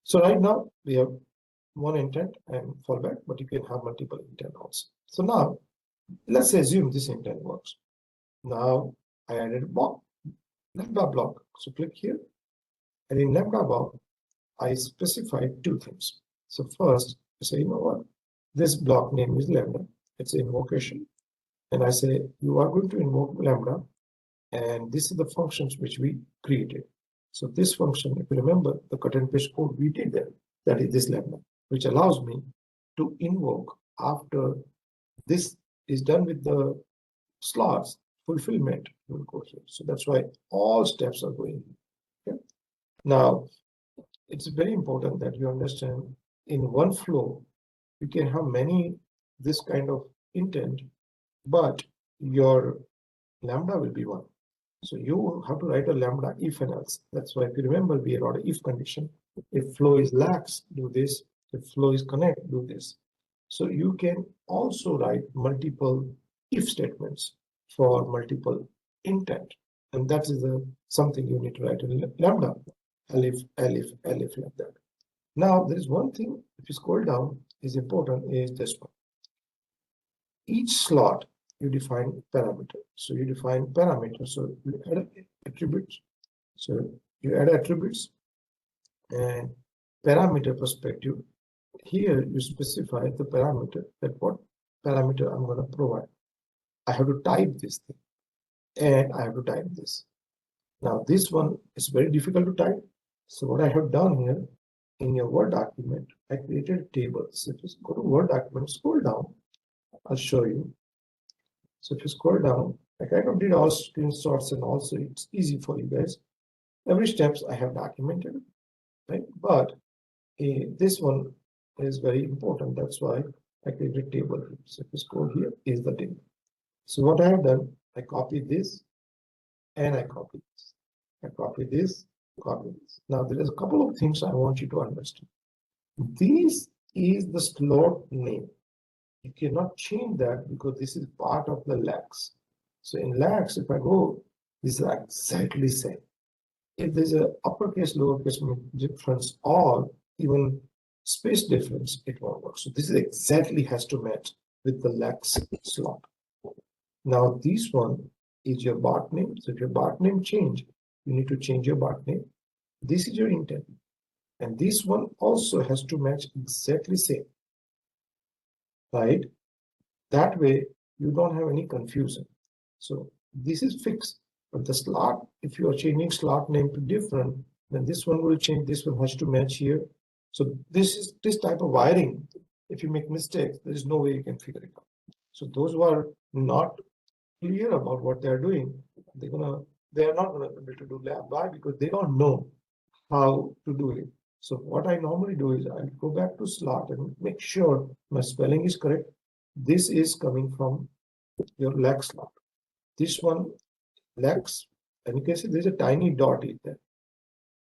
So right now we have one intent and fallback, but you can have multiple intent also. So now let's assume this intent works. Now I added a block, Lambda block. So click here, and in Lambda block, I specified two things. So first, I say, you know what? This block name is Lambda. It's an invocation, and I say you are going to invoke Lambda, and this is the functions which we created. So this function, if you remember the cut and paste code we did there, that is this Lambda, which allows me to invoke after this is done with the slots. Fulfillment will go here. So that's why all steps are going here. Okay? Now, it's very important that you understand in one flow, you can have this kind of intent, but your Lambda will be one. So you have to write a Lambda if and else. That's why if you remember, we wrote an if condition. If flow is lax, do this. If flow is connect, do this. So you can also write multiple if statements for multiple intent, and that is something you need to write in Lambda, elif like that. Now there is one thing, if you scroll down, is important, is this one. Each slot you define parameter. So you define parameters. So you add attributes. So you add attributes and parameter perspective. Here you specify the parameter, that what parameter I'm going to provide. I have to type this thing, and I have to type this. Now this one is very difficult to type. So what I have done here, in your Word document, I created a table. So if you go to Word document, scroll down, I'll show you. So if you scroll down, I kind of did all screenshots, and also it's easy for you guys. Every steps I have documented, right? But this one is very important. That's why I created a table. So if you scroll here, is the table. So what I have done, I copy this and I copy this. I copy this, copy this. Now there is a couple of things I want you to understand. This is the slot name. You cannot change that because this is part of the lags. So in lags, if I go, this is exactly same. If there's a uppercase, lowercase difference, or even space difference, it won't work. So this is exactly has to match with the lax slot. Now this one is your bot name. So if your bot name change, you need to change your bot name. This is your intent. And this one also has to match exactly same, right? That way you don't have any confusion. So this is fixed, but the slot, if you are changing slot name to different, then this one will change, this one has to match here. So this type of wiring, if you make mistakes, there is no way you can figure it out. So those who are not clear about what they're doing, they are not gonna be able to do lab. Why? Because they don't know how to do it. So what I normally do is I go back to slot and make sure my spelling is correct. This is coming from your lag slot. This one lags, and you can see there's a tiny dot in there.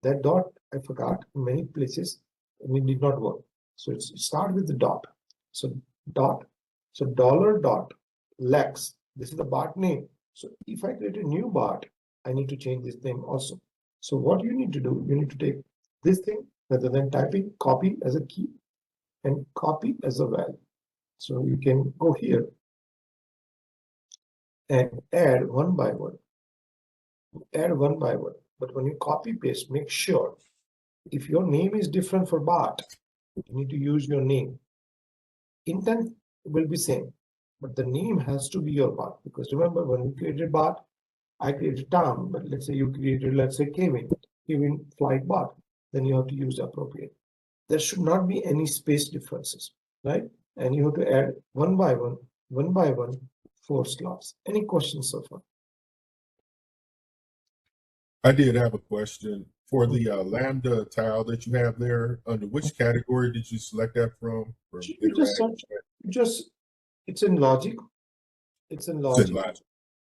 That dot I forgot in many places and it did not work. So it start with the dot. So dot. So $dot lags. This is the bot name. So if I create a new bot, I need to change this name also. So what you need to do, you need to take this thing rather than typing, copy as a key and copy as a value. So you can go here and add one by one. Add one by one. But when you copy paste, make sure if your name is different for bot, you need to use your name. Intent will be same, but the name has to be your bot. Because remember, when we created bot, I created Tom, but let's say you created, let's say Kevin flight bot, then you have to use appropriate. There should not be any space differences, right? And you have to add one by one, 4 slots. Any questions so far? I did have a question for the Lambda tile that you have there. Under which category did you select that from? You just search, it's in logic. It's in logic.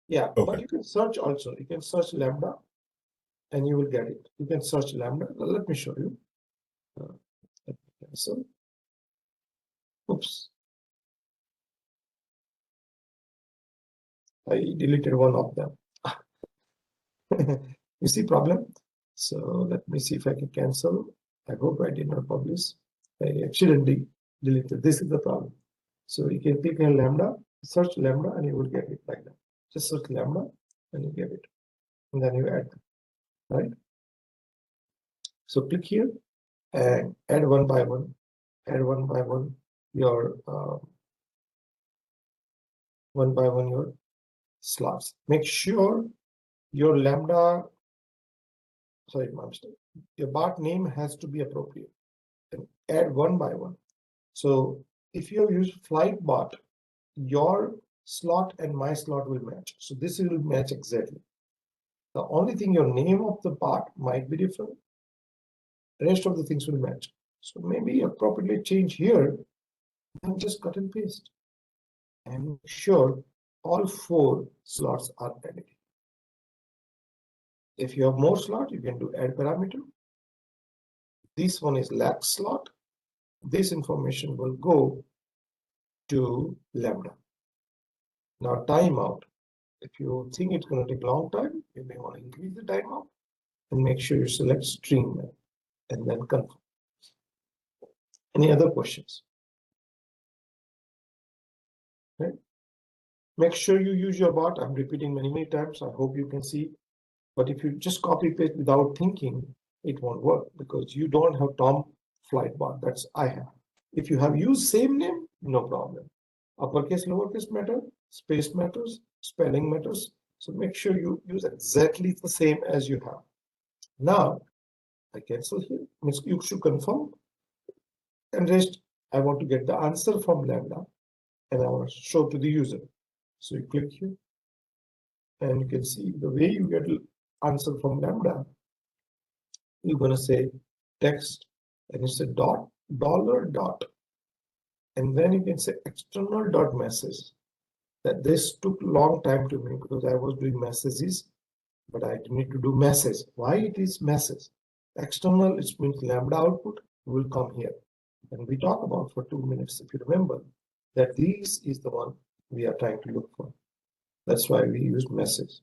Yeah, okay. But you can search also. You can search Lambda and you will get it. You can search Lambda. Let me show you. So, oops. I deleted one of them. You see problem? So let me see if I can cancel. I hope I did not publish. I accidentally deleted. This is the problem. So you can pick a Lambda, search Lambda, and you will get it like that. Just search Lambda and you get it. And then you add, right? So click here and add one by one. Add one by one your your slots. Make sure your Lambda, sorry, my mistake. Your bot name has to be appropriate. And add one by one. So if you use flight bot, your slot and my slot will match. So this will match exactly. The only thing, your name of the bot might be different. The rest of the things will match. So maybe appropriately change here and just cut and paste. And make sure all 4 slots are added. If you have more slot, you can do add parameter. This one is lax slot. This information will go to Lambda. Now timeout. If you think it's going to take a long time, you may want to increase the timeout and make sure you select stream and then confirm. Any other questions? Okay. Make sure you use your bot. I'm repeating many times. I hope you can see. But if you just copy paste without thinking, it won't work because you don't have Tom flight bot. That's I have. If you have used same name, no problem. Uppercase, lowercase matter, space matters, spelling matters. So make sure you use exactly the same as you have. Now, I cancel here. Means you should confirm. And rest, I want to get the answer from Lambda and I want to show to the user. So you click here and you can see the way you get answer from Lambda. You're going to say text and it's a dot, $dot. And then you can say external dot message. That this took long time to me because I was doing messages, but I need to do message. Why it is message? External, it means Lambda output will come here. And we talk about for 2 minutes, if you remember, that this is the one we are trying to look for. That's why we use message.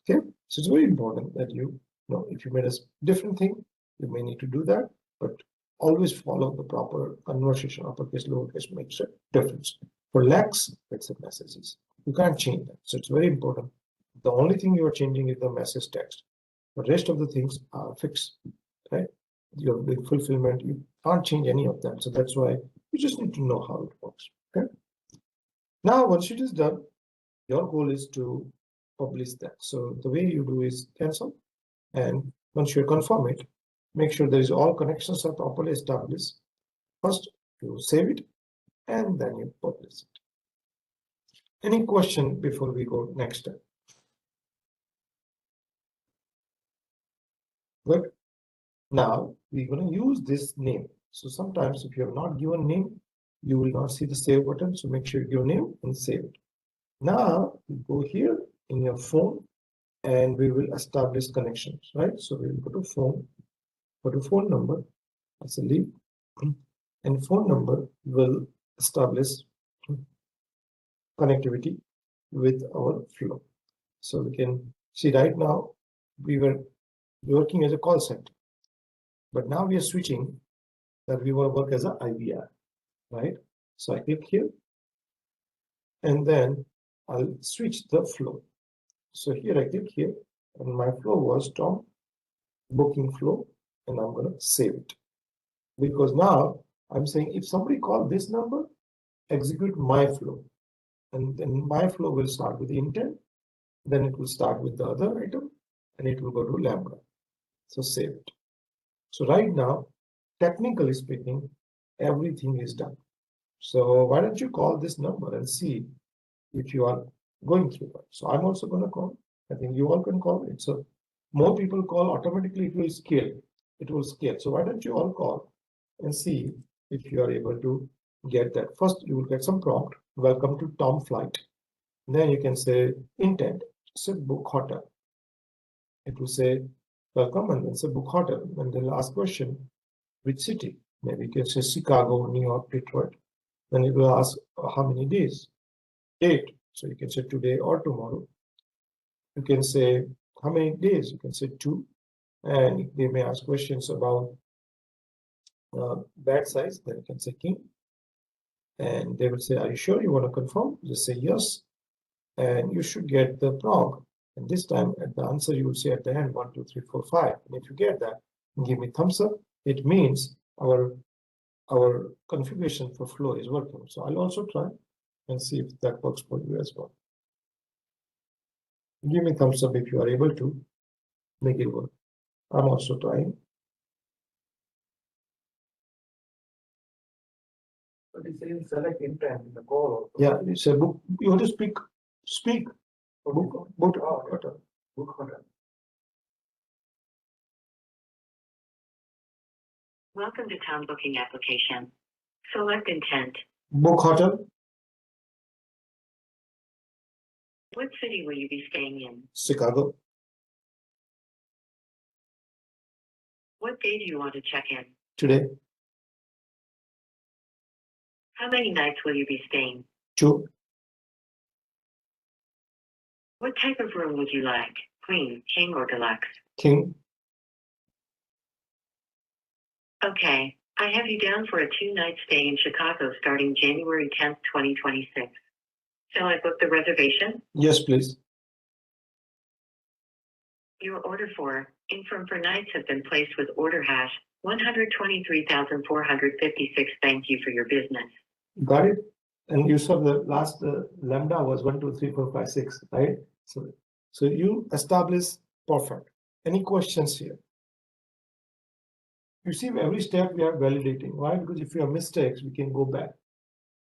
Okay, so it's very important that you know if you made a different thing, you may need to do that, but always follow the proper conversation, uppercase, lowercase makes a difference. For lex, it's a messages. You can't change that. So it's very important. The only thing you are changing is the message text. The rest of the things are fixed, right? Your big fulfillment, you can't change any of them. So that's why you just need to know how it works. Okay. Now, once it is done, your goal is to publish that. So the way you do is cancel, and once you confirm it, make sure there is all connections are properly established. First, you save it, and then you publish it. Any question before we go next step? Good. Now we're going to use this name. So sometimes if you have not given name, you will not see the save button. So make sure you give name and save it. Now you go here in your phone and we will establish connections, right? So we will go to phone number as a lead, and phone number will establish connectivity with our flow. So we can see right now we were working as a call center, but now we are switching that we want to work as an IVA, right? So I click here and then I'll switch the flow. So here I click here and my flow was Tom booking flow, and I'm going to save it because now I'm saying if somebody called this number, execute my flow, and then my flow will start with the intent, then it will start with the other item, and it will go to Lambda. So save it. So right now, technically speaking, everything is done. So why don't you call this number and see if you are going through that. So I'm also going to call. I think you all can call it. So more people call, automatically it will scale. It will scale. So why don't you all call and see if you are able to get that. First, you will get some prompt. Welcome to Tom Flight. Then you can say intent, say book hotel. It will say welcome and then say book hotel. And then last question, which city? Maybe you can say Chicago, New York, Detroit. Then it will ask how many days, date. So you can say today or tomorrow. You can say how many days, you can say 2. And they may ask questions about bed size, then you can say king. And they will say, are you sure you want to confirm? Just say yes. And you should get the prompt. And this time at the answer, you will say at the end 1, 2, 3, 4, 5. And if you get that, give me thumbs up. It means our configuration for flow is working. So I'll also try and see if that works for you as well. Give me thumbs up if you are able to make it work. I'm also trying. But it's saying select intent in the call. Yeah, it's a book. You have to speak. Book hotel. Book hotel. Welcome to town booking application. Select intent. Book hotel. What city will you be staying in? Chicago. What day do you want to check in? Today. How many nights will you be staying? 2. What type of room would you like? Queen, king, or deluxe? King. Okay, I have you down for a 2-night stay in Chicago starting January 10th, 2026. Shall I book the reservation? Yes, please. Your order for infirm for nights have been placed with order hash 123,456. Thank you for your business. Got it. And you saw the last lambda was 1, 2, 3, 4, 5, 6, right? So you establish perfect. Any questions here? You see, every step we are validating. Why? Because if you have mistakes, we can go back.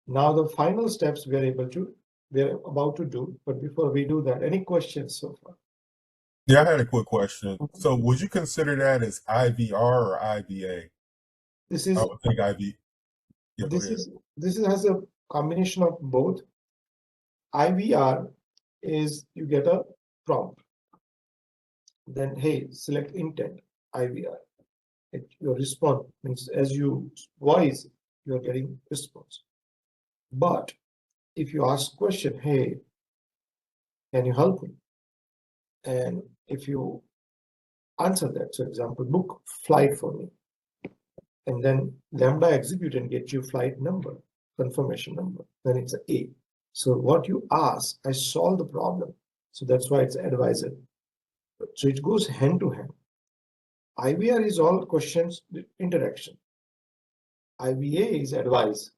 Now the final steps we are about to do. But before we do that, any questions so far? Yeah, I had a quick question. So would you consider that as IVR or IVA? This is I would think IV. Yeah, this has a combination of both. IVR is you get a prompt. Then hey, select intent, IVR. Your response means as you voice, you are getting response. But if you ask question, hey, can you help me? And if you answer that, so example, book flight for me. and then Lambda execute and get you flight number, confirmation number, then it's a A. So what you ask, I solve the problem. So that's why it's advisor. So it goes hand to hand. IVR is all questions, interaction. IVA is advice.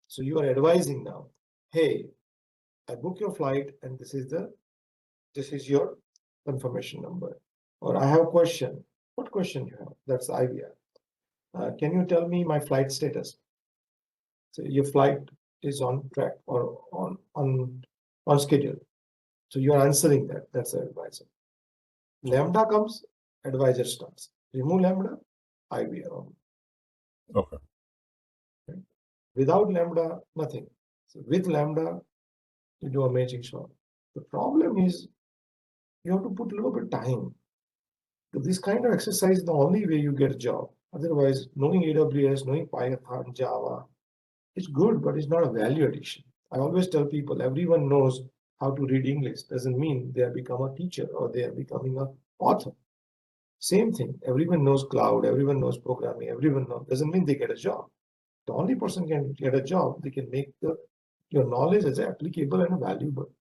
So you are advising now, hey, I book your flight and this is your confirmation number. Or I have a question. What question you have? That's IVR. Can you tell me my flight status? So your flight is on track or on schedule. So you are answering that. That's the advisor. Lambda comes, advisor starts. Remove Lambda, IVR on. Okay. Without Lambda, nothing. So with Lambda, you do amazing job. The problem is you have to put a little bit of time. This kind of exercise is the only way you get a job. Otherwise, knowing AWS, knowing Python, Java, it's good, but it's not a value addition. I always tell people, everyone knows how to read English. Doesn't mean they have become a teacher or they are becoming an author. Same thing. Everyone knows cloud. Everyone knows programming. Everyone knows. Doesn't mean they get a job. The only person can get a job, they can make your knowledge as applicable and valuable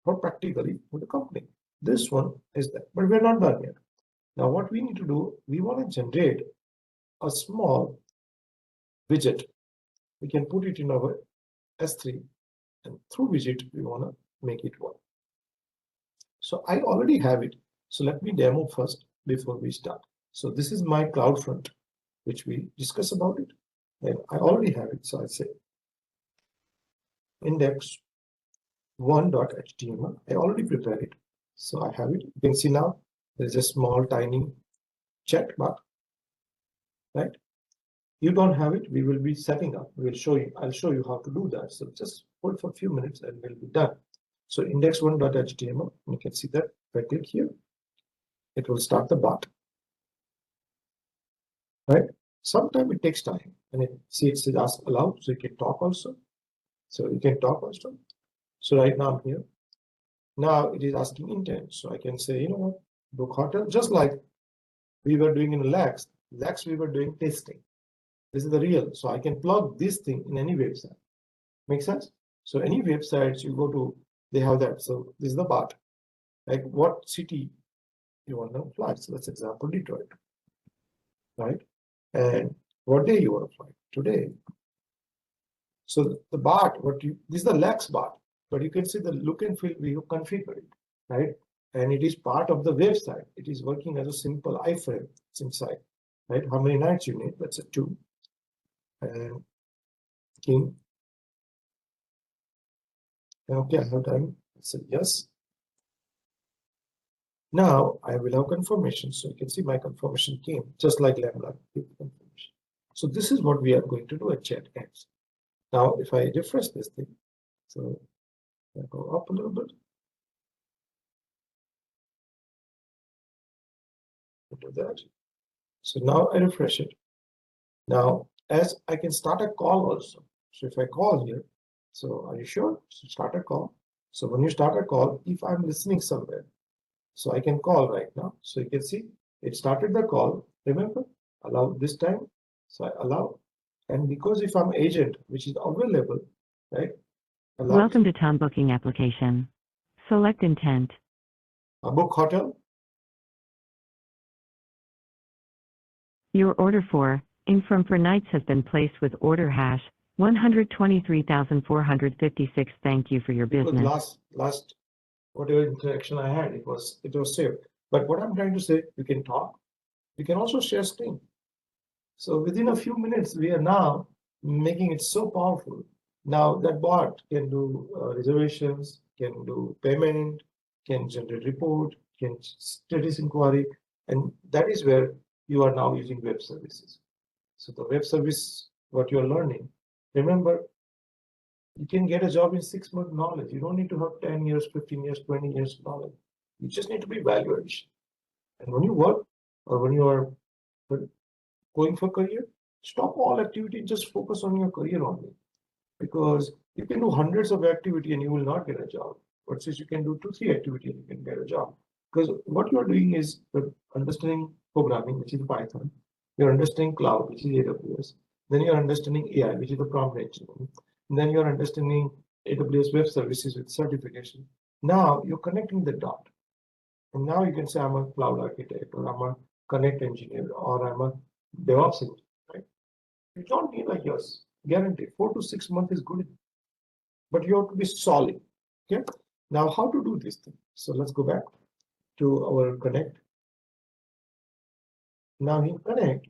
for practically for the company. This one is that, but we're not done yet. Now, what we need to do, we want to generate a small widget. We can put it in our S3, and through widget, we want to make it work. So I already have it. So let me demo first before we start. So this is my CloudFront, which we discuss about it. And I already have it. So I say index1.html. I already prepared it. So I have it. You can see now there's a small tiny chat box, right? You don't have it, we will be setting up. We'll show you, I'll show you how to do that. So just hold for a few minutes and we'll be done. So index1.html, you can see that if I click here, it will start the bot, right? Sometimes it takes time and it says ask allow, so you can talk also. So you can talk also. So right now I'm here. Now it is asking intent. So I can say, you know what, book hotel, just like we were doing in Lex we were doing testing. This is the real. So I can plug this thing in any website. Make sense? So any websites you go to, they have that. So this is the bot. Like what city you want to fly. So let's example Detroit, right? And what day you want to fly? Today. So the bot, this is the Lex bot, but you can see the look and feel we have configured it, right? And it is part of the website. It is working as a simple iframe. It's inside, right? How many nights you need? That's a 2. And king. Okay, I have done. So yes. Now I will have confirmation. So you can see my confirmation came just like Lambda confirmation. So this is what we are going to do at ChatExps. Now, if I refresh this thing, so I go up a little bit. Do that. So now I refresh it. Now, as I can start a call also. So if I call here, so are you sure? So start a call. So when you start a call, if I'm listening somewhere, so I can call right now. So you can see it started the call. Remember, allow this time. So I allow. And because if I'm agent, which is available, right? Allow. Welcome to Tom Booking application. Select intent. A book hotel. Your order for Infirm for nights has been placed with order hash 123,456. Thank you for your business. Last whatever interaction I had, it was saved. But what I'm trying to say, you can talk. You can also share screen. So within a few minutes, we are now making it so powerful. Now that bot can do reservations, can do payment, can generate report, can status inquiry, and that is where you are now using web services. So the web service, what you're learning, remember, you can get a job in 6 months knowledge. You don't need to have 10 years, 15 years, 20 years knowledge. You just need to be value addition. And when you work or when you are going for career, stop all activity, just focus on your career only. Because you can do hundreds of activity and you will not get a job. But since you can do 2-3 activity and you can get a job. Because what you are doing is understanding programming, which is Python. You're understanding cloud, which is AWS. Then you're understanding AI, which is the prompt engineering. And then you're understanding AWS Web Services with certification. Now you're connecting the dot. And now you can say I'm a cloud architect, or I'm a connect engineer, or I'm a DevOps engineer, right? You don't need a years, guaranteed. 4 to 6 months is good, but you have to be solid. Okay. Now, how to do this thing? So let's go back to our connect. Now in connect,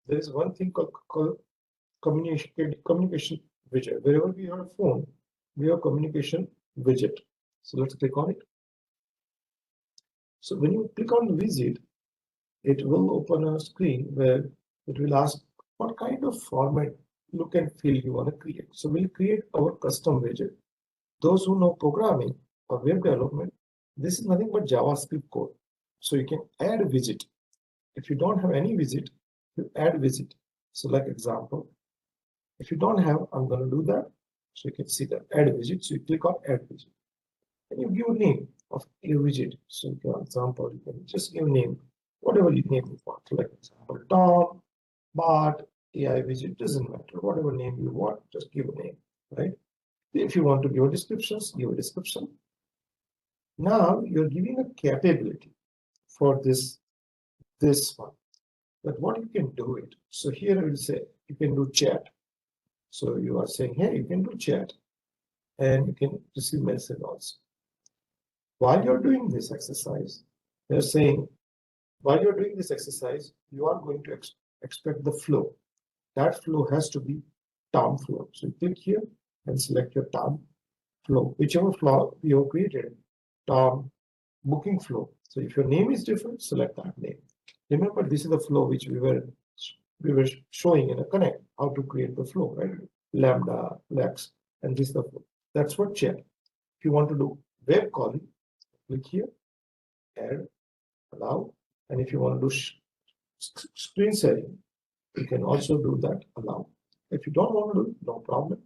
there is one thing called communication widget. Wherever we have a phone, we have communication widget. So let's click on it. So when you click on the widget, it will open a screen where it will ask what kind of format, look and feel you want to create. So we'll create our custom widget. Those who know programming or web development, this is nothing but JavaScript code. So you can add a widget. If you don't have any widget, you add widget. So like example, if you don't have, I'm going to do that. So you can see that add widget. So you click on add widget. And you give a name of your widget. So for example, you can just give a name, whatever you name you want. Like example, Tom, Bart, AI widget, doesn't matter. Whatever name you want, just give a name, right? If you want to give a description, give a description. Now you're giving a capability for this one. But what you can do it. So here I will say you can do chat. So you are saying, hey, you can do chat, and you can receive message also. While you're doing this exercise, they're saying, while you're doing this exercise, you are going to expect the flow. That flow has to be Tom flow. So you click here and select your Tom flow, whichever flow you have created, Tom booking flow. So if your name is different, select that name. Remember, this is the flow which we were showing in a connect, how to create the flow, right? Lambda, Lex, and this is the flow. That's what chat. If you want to do web calling, click here, add, allow. And if you want to do screen sharing, you can also do that, allow. If you don't want to do, no problem.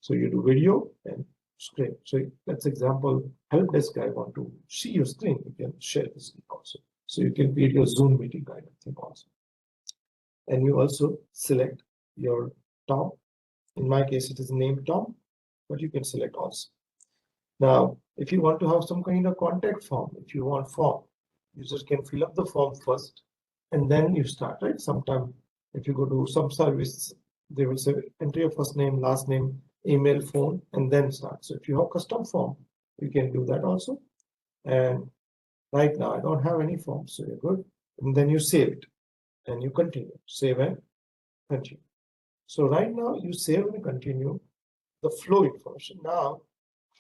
So you do video and screen. So let's example, help desk guy want to see your screen, you can share the screen also. So you can create your Zoom meeting kind of thing also. And you also select your Tom. In my case, it is named Tom, but you can select also. Now, if you want to have some kind of contact form, if you want form, users can fill up the form first, and then you start, right? Sometime if you go to some service, they will say enter your first name, last name, email, phone, and then start. So if you have custom form, you can do that also. And right now I don't have any form, so you're good. And then you save it and you continue, save and continue. So right now you save and continue the flow information. Now,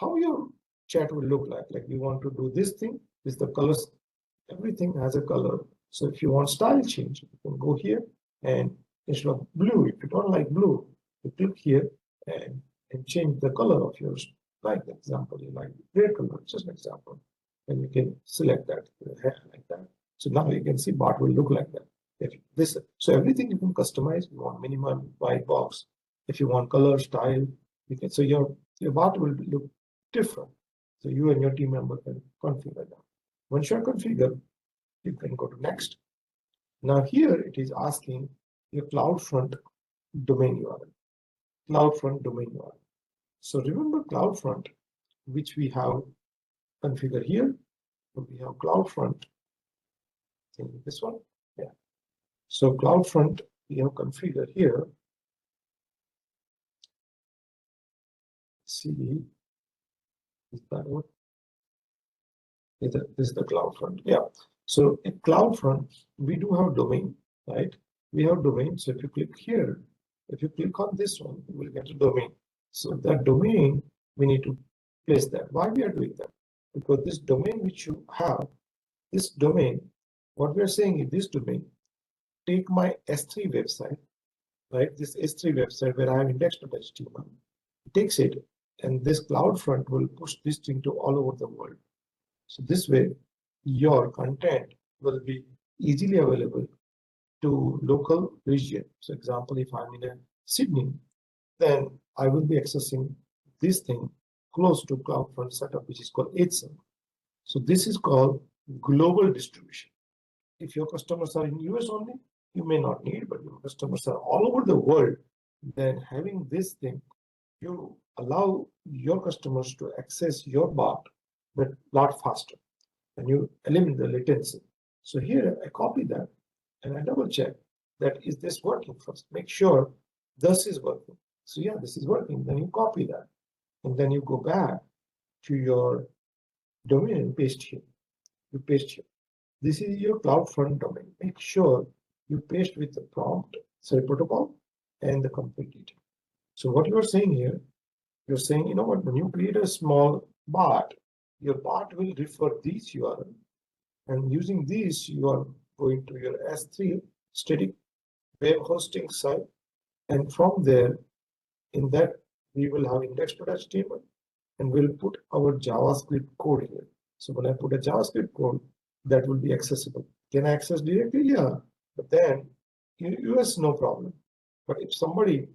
how your chat will look like you want to do this thing, is the colors, everything has a color. So if you want style change, you can go here and instead of blue, if you don't like blue, you click here and change the color of yours. Like example, you like red color, just an example. And you can select that like that. So now you can see Bart will look like that. If this, so everything you can customize. You want minimal, white box. If you want color, style, you can. So your Bart will look different. So you and your team member can configure that. Once you're configured, you can go to next. Now here it is asking your CloudFront domain URL. CloudFront domain URL. So remember CloudFront, which we have configured here. So we have CloudFront. This one, yeah. So CloudFront we have configured here. See, is that what? This is the CloudFront. Yeah. So in CloudFront, we do have domain, right? We have domain. So if you click here, if you click on this one, you will get a domain. So that domain, we need to place that. Why we are doing that? Because this domain which you have, this domain, what we are saying is this domain, take my S3 website, right? This S3 website where I have index.html, it takes it, and this CloudFront will push this thing to all over the world. So this way, your content will be easily available to local region. So example, if I'm in Sydney, then I will be accessing this thing close to CloudFront setup, which is called AWS. So this is called global distribution. If your customers are in US only, you may not need, but your customers are all over the world, then having this thing, you allow your customers to access your bot, but a lot faster, and you eliminate the latency. So here I copy that and I double check that is this working first. Make sure this is working. So yeah, this is working. Then you copy that, and then you go back to your domain and paste here. You paste here. This is your CloudFront domain. Make sure you paste with the prompt, protocol, and the complete detail. So what you are saying here, you're saying, you know what, when you create a small bot, your bot will refer these URL, and using these, you are going to your S3 static web hosting site, and from there, in that, we will have index.html, and we'll put our JavaScript code here. So when I put a JavaScript code, that will be accessible. Can I access directly? Yeah, but then in US, no problem. But if somebody,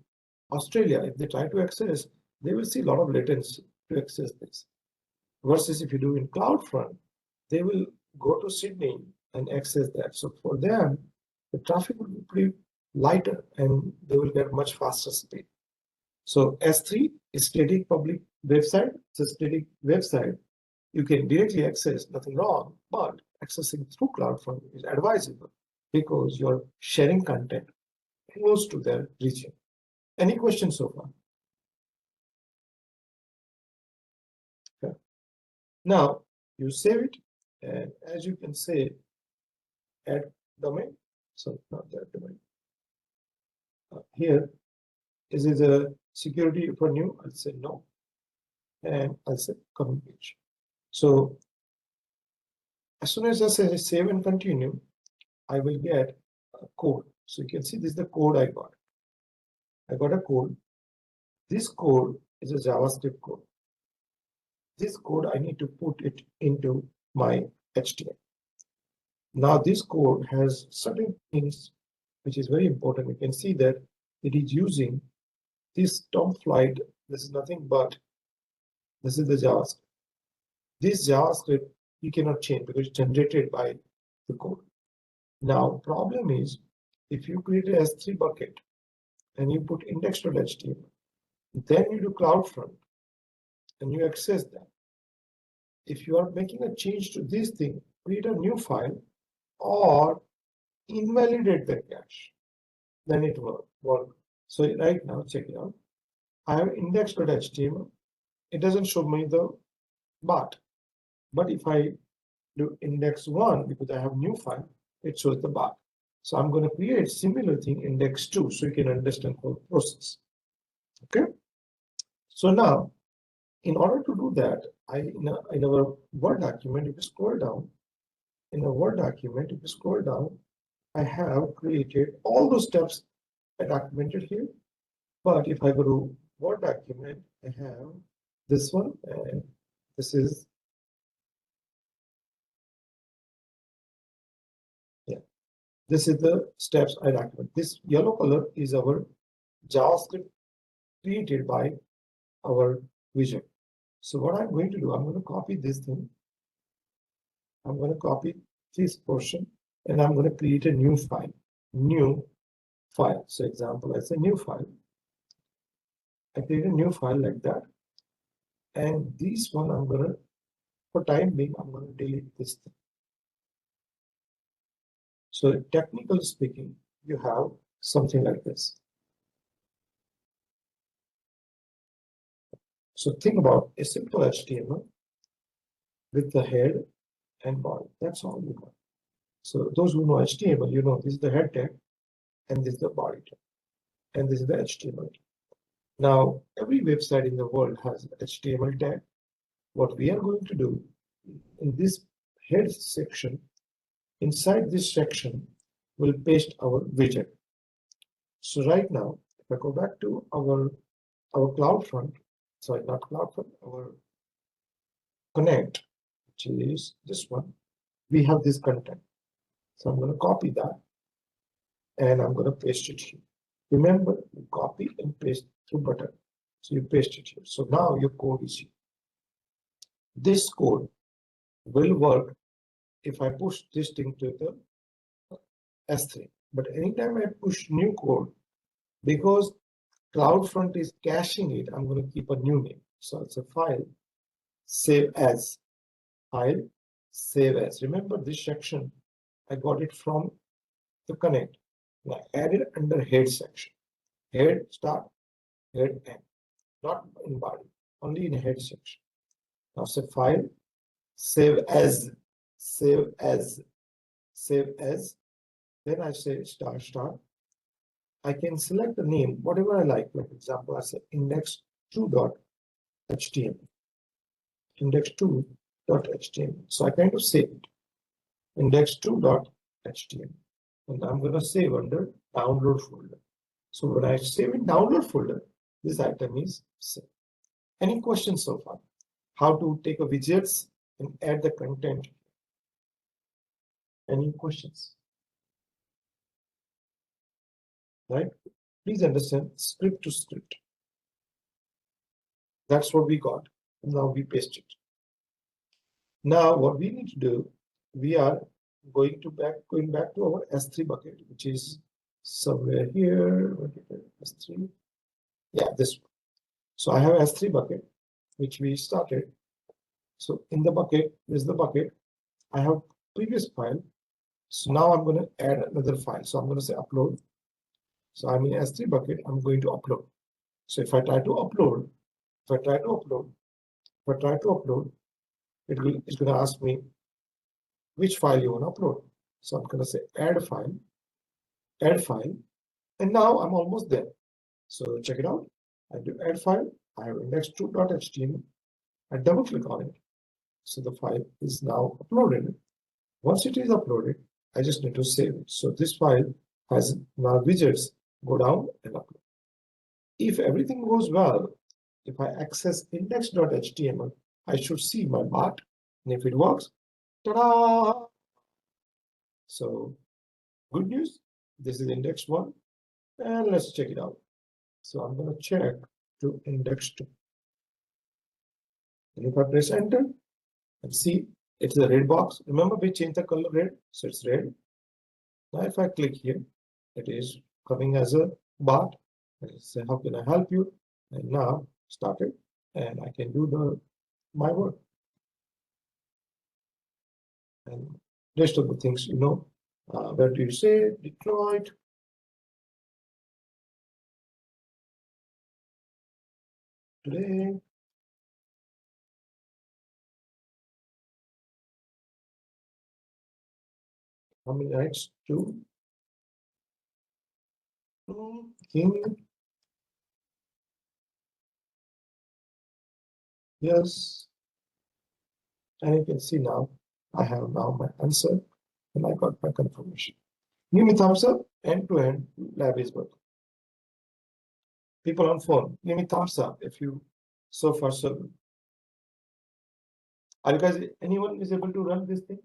Australia, if they try to access, they will see a lot of latency to access this. Versus if you do in CloudFront, they will go to Sydney and access that. So for them, the traffic will be pretty lighter and they will get much faster speed. So S3 is static public website. It's a static website. You can directly access, nothing wrong, but accessing through CloudFront is advisable because you're sharing content close to their region. Any questions so far? Okay. Now you save it, and as you can say, add domain. So not that domain. Here, is it a security for new? I'll say no, and I'll say coming page. So as soon as I say save and continue, I will get a code. So you can see this is the code I got. I got a code. This code is a JavaScript code. This code I need to put it into my HTML. Now this code has certain things which is very important. You can see that it is using this Tom flight. This is nothing but this is the JavaScript. This JavaScript you cannot change because it's generated by the code. Now problem is if you create a S3 bucket and you put index.html, then you do CloudFront and you access that. If you are making a change to this thing, create a new file or invalidate the cache, then it will work. So right now, check it out. I have index.html. It doesn't show me the bot. But if I do index1, because I have new file, it shows the bot. So I'm going to create similar thing index2 so you can understand the whole process. Okay. So now, in order to do that, in our Word document, if you scroll down, in a Word document, if you scroll down, I have created all those steps I documented here. But if I go to Word document, I have this one, and this is, yeah, this is the steps I document. This yellow color is our JavaScript created by our widget. So what I'm going to do, I'm going to copy this thing. I'm going to copy this portion and I'm going to create a new file. So example, I say new file. I create a new file like that. And this one I'm going to, for time being, I'm going to delete this thing. So technically speaking, you have something like this. So think about a simple HTML with the head and body. That's all you got. So those who know HTML, you know this is the head tag and this is the body tag and this is the HTML tag. Now every website in the world has HTML tag. What we are going to do in this head section, inside this section, we'll paste our widget. So right now, if I go back to our CloudFront, sorry, not CloudFront, our Connect, which is this one, we have this content. So I'm going to copy that and I'm going to paste it here. Remember, you copy and paste through button. So you paste it here. So now your code is here. This code will work if I push this thing to the S3. But anytime I push new code, because CloudFront is caching it, I'm going to keep a new name. So it's a file, save as, file, save as. Remember this section, I got it from the connect. I added under head section. Head start, head end, not in body, only in head section. Now say file, save as, save as, save as. Then I say start. I can select the name, whatever I like. Like example, I say index2.html. Index2.html. So I kind of save it. Index2.html. And I'm going to save under download folder. So when I save in download folder, this item is saved. Any questions so far? How to take a widgets and add the content? Any questions? Right? Please understand script to script. That's what we got. Now we paste it. Now what we need to do, we are going back to our S3 bucket, which is somewhere here. S3. Yeah, this one. So I have S3 bucket, which we started. So in the bucket, this is the bucket. I have previous file. So now I'm going to add another file. So I'm going to say upload. So I'm in S3 bucket. I'm going to upload. So if I try to upload, it's going to ask me which file you want to upload. So I'm going to say add file, and now I'm almost there. So check it out. I do add file. I have index2.html. I double click on it. So the file is now uploaded. Once it is uploaded, I just need to save it. So this file has now widgets. Go down and upload. If everything goes well, if I access index.html, I should see my bot. And if it works, ta-da! So good news, this is index 1. And let's check it out. So I'm going to check to index 2. And if I press enter and see, it's a red box. Remember we changed the color red, so it's red. Now if I click here, it is coming as a bot. I say, how can I help you? And now start it, and I can do my work. And rest of the things, you know, where do you say deployed? Today. How many nights? 2. King. Yes. And you can see now, I have now my answer and I got my confirmation. Give me thumbs up, end-to-end lab is working. People on phone, give me thumbs up if you so far so good. Are you guys, anyone is able to run this thing,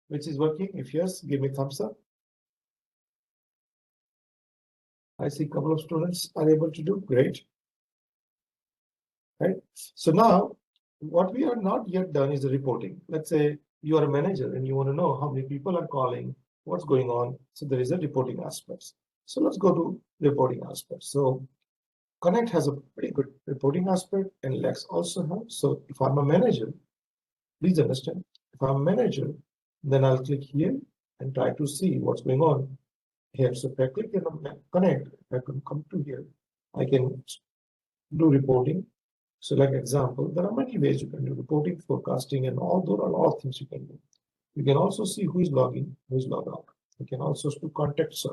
which is working? If yes, give me thumbs up. I see a couple of students are able to do great. Right? So now, what we are not yet done is the reporting. Let's say you are a manager and you want to know how many people are calling, what's going on. So there is a reporting aspect. So let's go to reporting aspect. So Connect has a pretty good reporting aspect and Lex also has. So if I'm a manager, please understand, if I'm a manager, then I'll click here and try to see what's going on here. So if I click on Connect, I can come to here, I can do reporting. So like example, there are many ways you can do reporting, forecasting, and all those are a lot of things you can do. You can also see who is logging, who is logged out. You can also do contact search.